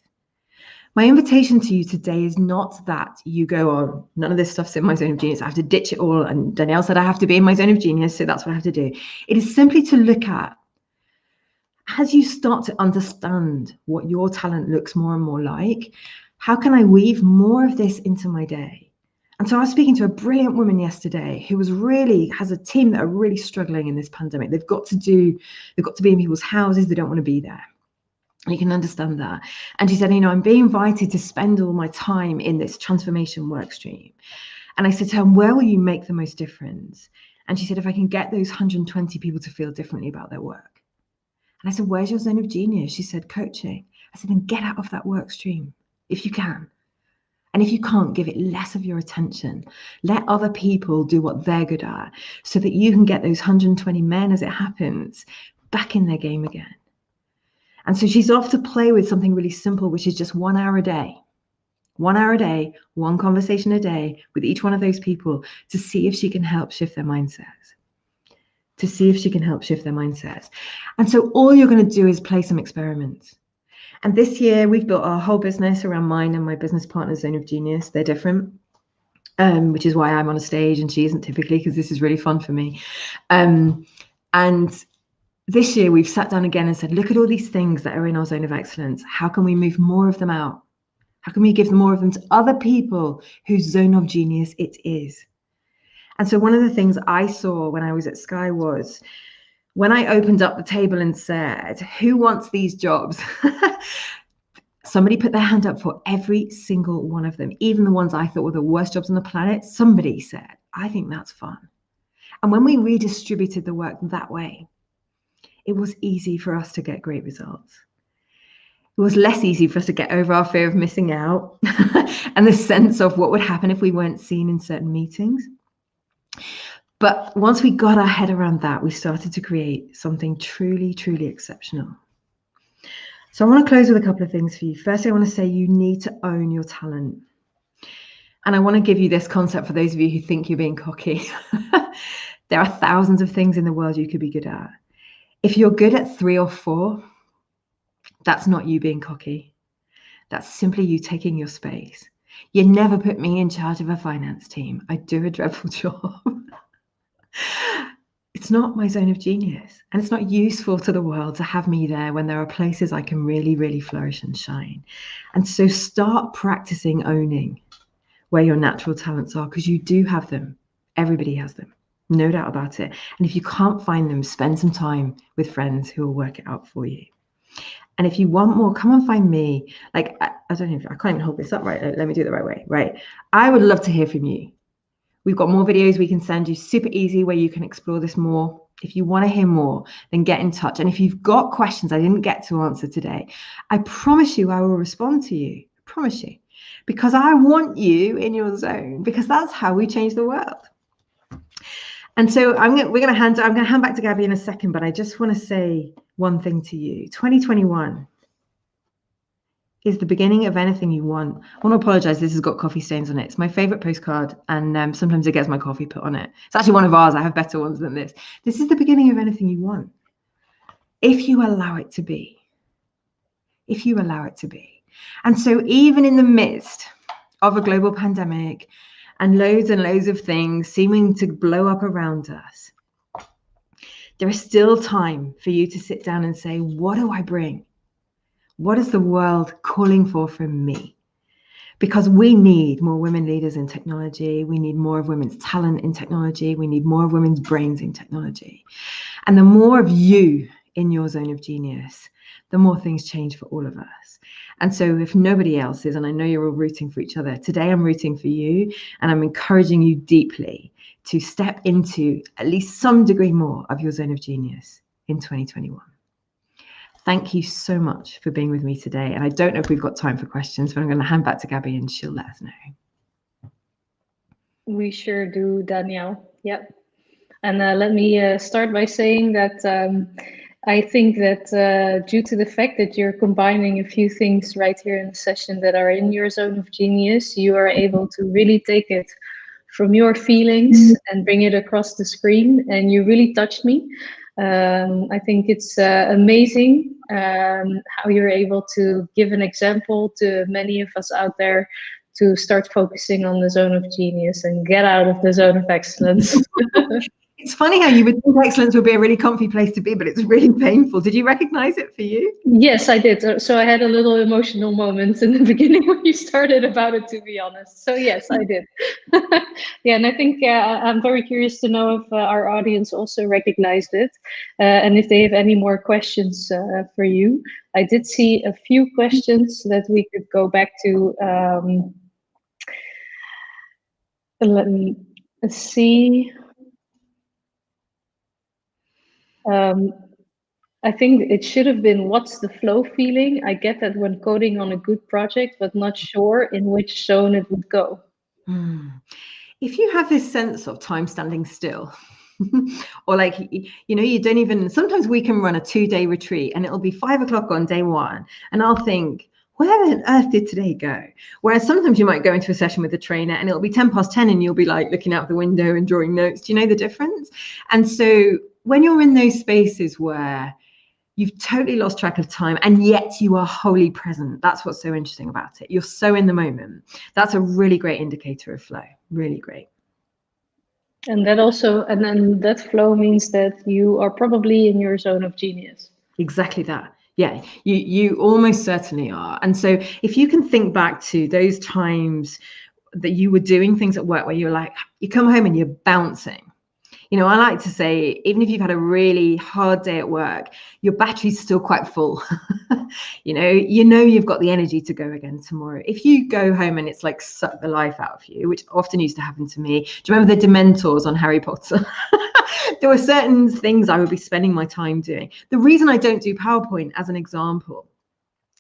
My invitation to you today is not that you go on, none of this stuff's in my zone of genius, I have to ditch it all. And Danielle said I have to be in my zone of genius, so that's what I have to do. It is simply to look at, as you start to understand what your talent looks more and more like, how can I weave more of this into my day? And so I was speaking to a brilliant woman yesterday who has a team that are really struggling in this pandemic. They've got to be in people's houses, they don't want to be there. You can understand that. And she said, I'm being invited to spend all my time in this transformation work stream. And I said to her, where will you make the most difference? And she said, if I can get those 120 people to feel differently about their work. And I said, where's your zone of genius? She said, coaching. I said, then get out of that work stream if you can. And if you can't, give it less of your attention. Let other people do what they're good at so that you can get those 120 men, as it happens, back in their game again. And so she's off to play with something really simple, which is just 1 hour a day. 1 hour a day, one conversation a day with each one of those people to see if she can help shift their mindsets. And so all you're going to do is play some experiments. And this year we've built our whole business around mine and my business partner's zone of genius. They're different, which is why I'm on a stage and she isn't typically, because this is really fun for me. And this year, we've sat down again and said, look at all these things that are in our zone of excellence. How can we move more of them out? How can we give more of them to other people whose zone of genius it is? And so one of the things I saw when I was at Sky was when I opened up the table and said, who wants these jobs? Somebody put their hand up for every single one of them, even the ones I thought were the worst jobs on the planet. Somebody said, I think that's fun. And when we redistributed the work that way, it was easy for us to get great results. It was less easy for us to get over our fear of missing out and the sense of what would happen if we weren't seen in certain meetings. But once we got our head around that, we started to create something truly, truly exceptional. So I want to close with a couple of things for you. Firstly, I want to say you need to own your talent. And I want to give you this concept for those of you who think you're being cocky. There are thousands of things in the world you could be good at. If you're good at 3 or 4, that's not you being cocky. That's simply you taking your space. You never put me in charge of a finance team. I do a dreadful job. It's not my zone of genius. And it's not useful to the world to have me there when there are places I can really, really flourish and shine. And so start practicing owning where your natural talents are, because you do have them. Everybody has them. No doubt about it. And if you can't find them, spend some time with friends who will work it out for you. And if you want more, come and find me. Like, I don't know if I can't even hold this up right. Let me do it the right way. Right. I would love to hear from you. We've got more videos we can send you, super easy, where you can explore this more. If you want to hear more, then get in touch. And if you've got questions I didn't get to answer today, I promise you I will respond to you. I promise you. Because I want you in your zone, because that's how we change the world. And so I'm going to hand back to Gabby in a second, but I just want to say one thing to you. 2021 is the beginning of anything you want. I want to apologize. This has got coffee stains on it. It's my favorite postcard, and sometimes it gets my coffee put on it. It's actually one of ours. I have better ones than this. This is the beginning of anything you want, if you allow it to be. If you allow it to be. And so even in the midst of a global pandemic and loads of things seeming to blow up around us, there is still time for you to sit down and say, what do I bring? What is the world calling for from me? Because we need more women leaders in technology. We need more of women's talent in technology. We need more of women's brains in technology. And the more of you in your zone of genius, the more things change for all of us. And so if nobody else is, and I know you're all rooting for each other, today I'm rooting for you, and I'm encouraging you deeply to step into at least some degree more of your zone of genius in 2021. Thank you so much for being with me today. And I don't know if we've got time for questions, but I'm going to hand back to Gabby and she'll let us know. We sure do, Danielle. Yep. And let me start by saying that I think that due to the fact that you're combining a few things right here in the session that are in your zone of genius, you are able to really take it from your feelings and bring it across the screen. And you really touched me. I think it's amazing how you're able to give an example to many of us out there to start focusing on the zone of genius and get out of the zone of excellence. It's funny how you would think excellence would be a really comfy place to be, but it's really painful. Did you recognize it for you? Yes, I did. So I had a little emotional moment in the beginning when you started about it, to be honest. So yes, I did. Yeah, and I think I'm very curious to know if our audience also recognized it and if they have any more questions for you. I did see a few questions that we could go back to. Let me see. I think it should have been, what's the flow feeling? I get that when coding on a good project, but not sure in which zone it would go. If you have this sense of time standing still, or like, you know, you don't even, sometimes we can run a 2-day retreat and it'll be 5 o'clock on day one. And I'll think, where on earth did today go? Whereas sometimes you might go into a session with a trainer and it'll be 10 past 10 and you'll be like looking out the window and drawing notes. Do you know the difference? And so when you're in those spaces where you've totally lost track of time and yet you are wholly present, that's what's so interesting about it. You're so in the moment. That's a really great indicator of flow. Really great. And that also, and then that flow means that you are probably in your zone of genius. Exactly that. Yeah, you almost certainly are. And so if you can think back to those times that you were doing things at work where you're like, you come home and you're bouncing. You know, I like to say, even if you've had a really hard day at work, your battery's still quite full. you know you've got the energy to go again tomorrow. If you go home and it's like suck the life out of you, which often used to happen to me. Do you remember the Dementors on Harry Potter? There were certain things I would be spending my time doing. The reason I don't do PowerPoint, as an example,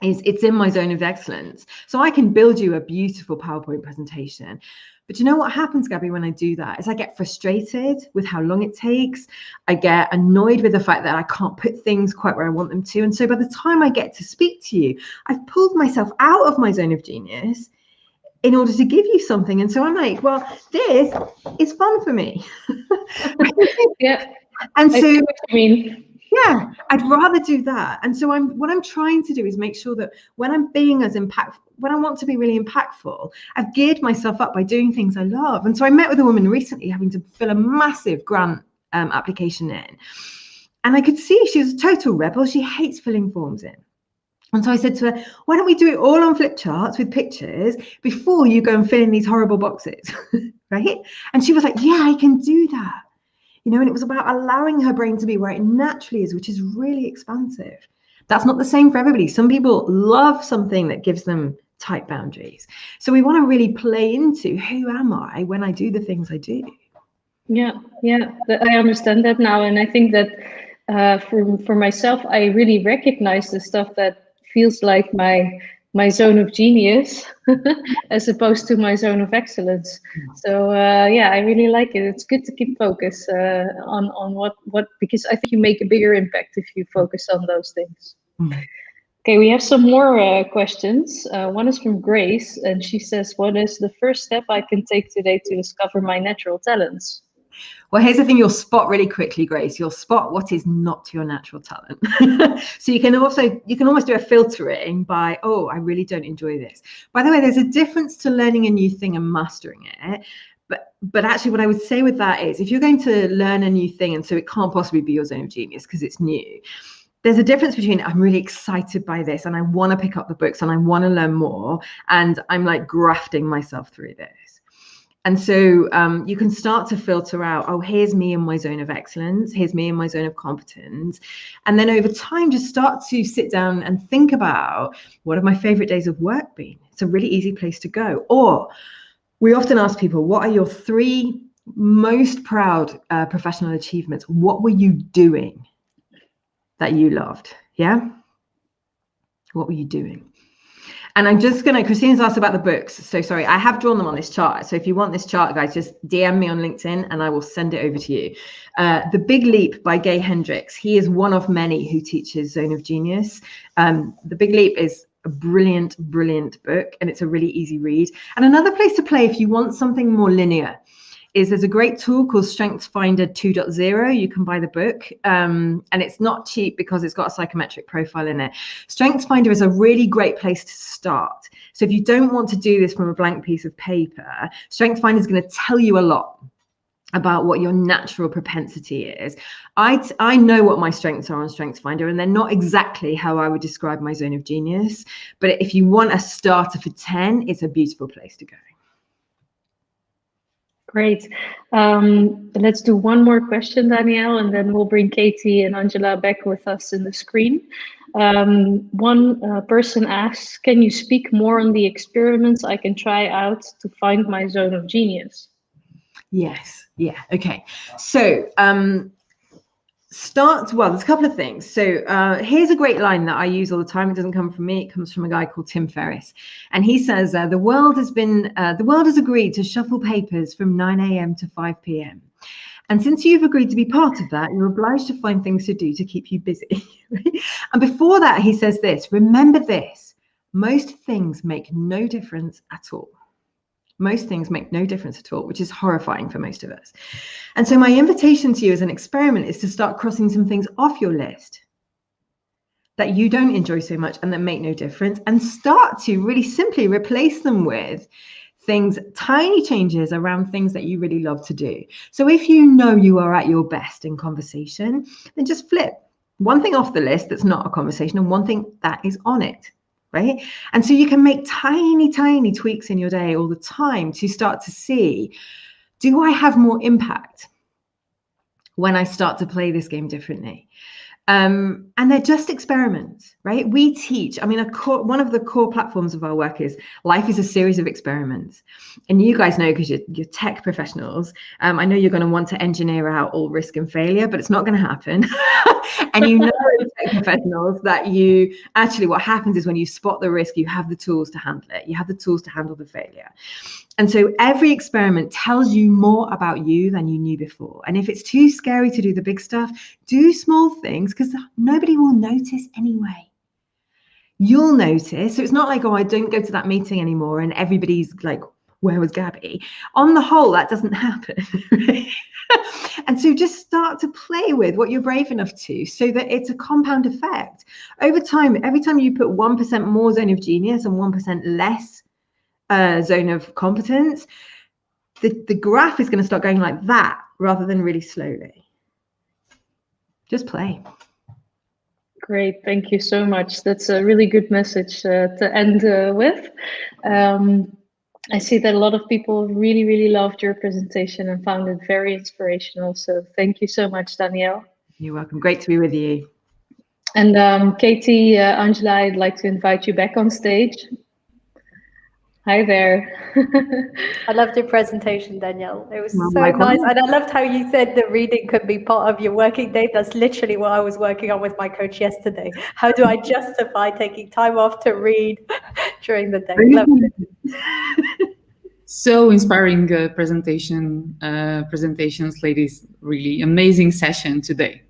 is it's in my zone of excellence. So I can build you a beautiful PowerPoint presentation. But you know what happens, Gabby, when I do that is I get frustrated with how long it takes. I get annoyed with the fact that I can't put things quite where I want them to. And so by the time I get to speak to you, I've pulled myself out of my zone of genius in order to give you something. And so I'm like, well, this is fun for me. Yeah. And so, I see what you mean. yeah, I'd rather do that. And so what I'm trying to do is make sure that when I'm being as impactful, when I want to be really impactful, I've geared myself up by doing things I love. And so I met with a woman recently having to fill a massive grant application in. And I could see she was a total rebel. She hates filling forms in. And so I said to her, why don't we do it all on flip charts with pictures before you go and fill in these horrible boxes, right? And she was like, yeah, I can do that. You know, and it was about allowing her brain to be where it naturally is, which is really expansive. That's not the same for everybody. Some people love something that gives them tight boundaries. So we want to really play into who am I when I do the things I do. Yeah, I understand that now. And I think that for myself, I really recognize the stuff that feels like my zone of genius as opposed to my zone of excellence. So yeah, I really like it. It's good to keep focus on what, because I think you make a bigger impact if you focus on those things. Okay, we have some more questions. One is from Grace, and she says, what is the first step I can take today to discover my natural talents? Well, here's the thing, you'll spot really quickly, Grace. You'll spot what is not your natural talent. So you can almost do a filtering by, oh, I really don't enjoy this. By the way, there's a difference to learning a new thing and mastering it. But actually what I would say with that is, if you're going to learn a new thing, and so it can't possibly be your zone of genius because it's new, there's a difference between I'm really excited by this and I want to pick up the books and I want to learn more, and I'm like grafting myself through this. And so you can start to filter out, oh, here's me in my zone of excellence, here's me in my zone of competence. And then over time, just start to sit down and think about, what have my favorite days of work been? It's a really easy place to go. Or we often ask people, what are your 3 most proud professional achievements? What were you doing that you loved? Yeah? What were you doing? And I'm just going to, Christine's asked about the books. So sorry, I have drawn them on this chart. So if you want this chart, guys, just DM me on LinkedIn and I will send it over to you. The Big Leap by Gay Hendricks. He is one of many who teaches Zone of Genius. The Big Leap is a brilliant, brilliant book, and it's a really easy read. And another place to play if you want something more linear is there's a great tool called StrengthsFinder 2.0. You can buy the book, and it's not cheap because it's got a psychometric profile in it. StrengthsFinder is a really great place to start. So if you don't want to do this from a blank piece of paper, StrengthsFinder is going to tell you a lot about what your natural propensity is. I know what my strengths are on StrengthsFinder, and they're not exactly how I would describe my zone of genius. But if you want a starter for 10, it's a beautiful place to go. Great. Let's do one more question, Danielle, and then we'll bring Katie and Angela back with us in the screen. One person asks, can you speak more on the experiments I can try out to find my zone of genius? Yes. Yeah. Okay. So there's a couple of things. So here's a great line that I use all the time. It doesn't come from me. It comes from a guy called Tim Ferriss. And he says, the world has agreed to shuffle papers from 9 a.m. to 5 p.m. And since you've agreed to be part of that, you're obliged to find things to do to keep you busy. And before that, he says this, remember this, most things make no difference at all. Most things make no difference at all, which is horrifying for most of us. And so my invitation to you as an experiment is to start crossing some things off your list that you don't enjoy so much and that make no difference, and start to really simply replace them with things, tiny changes around things that you really love to do. So if you know you are at your best in conversation, then just flip one thing off the list that's not a conversation and one thing that is on it. Right? And so you can make tiny, tiny tweaks in your day all the time to start to see, do I have more impact when I start to play this game differently? And they're just experiments, right? We teach, I mean, one of the core platforms of our work is life is a series of experiments. And you guys know, because you're tech professionals, I know you're going to want to engineer out all risk and failure, but it's not going to happen. And you know, as tech professionals, that what happens is when you spot the risk, you have the tools to handle it. You have the tools to handle the failure. And so every experiment tells you more about you than you knew before. And if it's too scary to do the big stuff, do small things, because nobody will notice anyway. You'll notice. So it's not like, oh, I don't go to that meeting anymore and everybody's like, where was Gabby? On the whole, that doesn't happen. And so just start to play with what you're brave enough to, so that it's a compound effect. Over time, every time you put 1% more zone of genius and 1% less zone of competence, the graph is going to start going like that rather than really slowly. Just play. Great, thank you so much. That's a really good message to end with. I see that a lot of people really, really loved your presentation and found it very inspirational. So thank you so much, Danielle. You're welcome. Great to be with you. And Katie, Angela, I'd like to invite you back on stage. Hi there. I loved your presentation, Danielle. It was so nice. And I loved how you said that reading could be part of your working day. That's literally what I was working on with my coach yesterday. How do I justify taking time off to read during the day? Loved it. So inspiring presentations, ladies. Really amazing session today.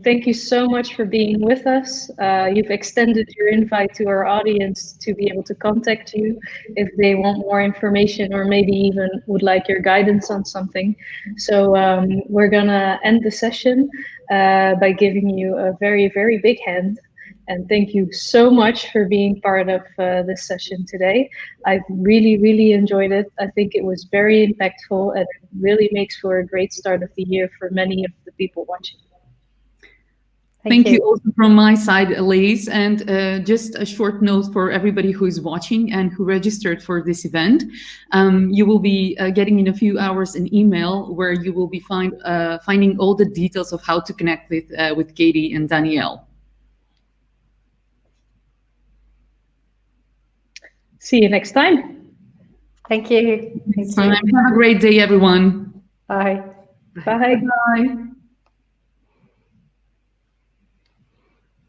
Thank you so much for being with us. You've extended your invite to our audience to be able to contact you if they want more information or maybe even would like your guidance on something. So we're gonna end the session by giving you a very, very big hand. And thank you so much for being part of this session today. I've really, really enjoyed it. I think it was very impactful and it really makes for a great start of the year for many of the people watching. Thank you also from my side, Elise. And just a short note for everybody who is watching and who registered for this event. You will be getting in a few hours an email where you will be finding all the details of how to connect with Katie and Danielle. See you next time. Thank you. Have a great day, everyone. Bye. Bye. Bye.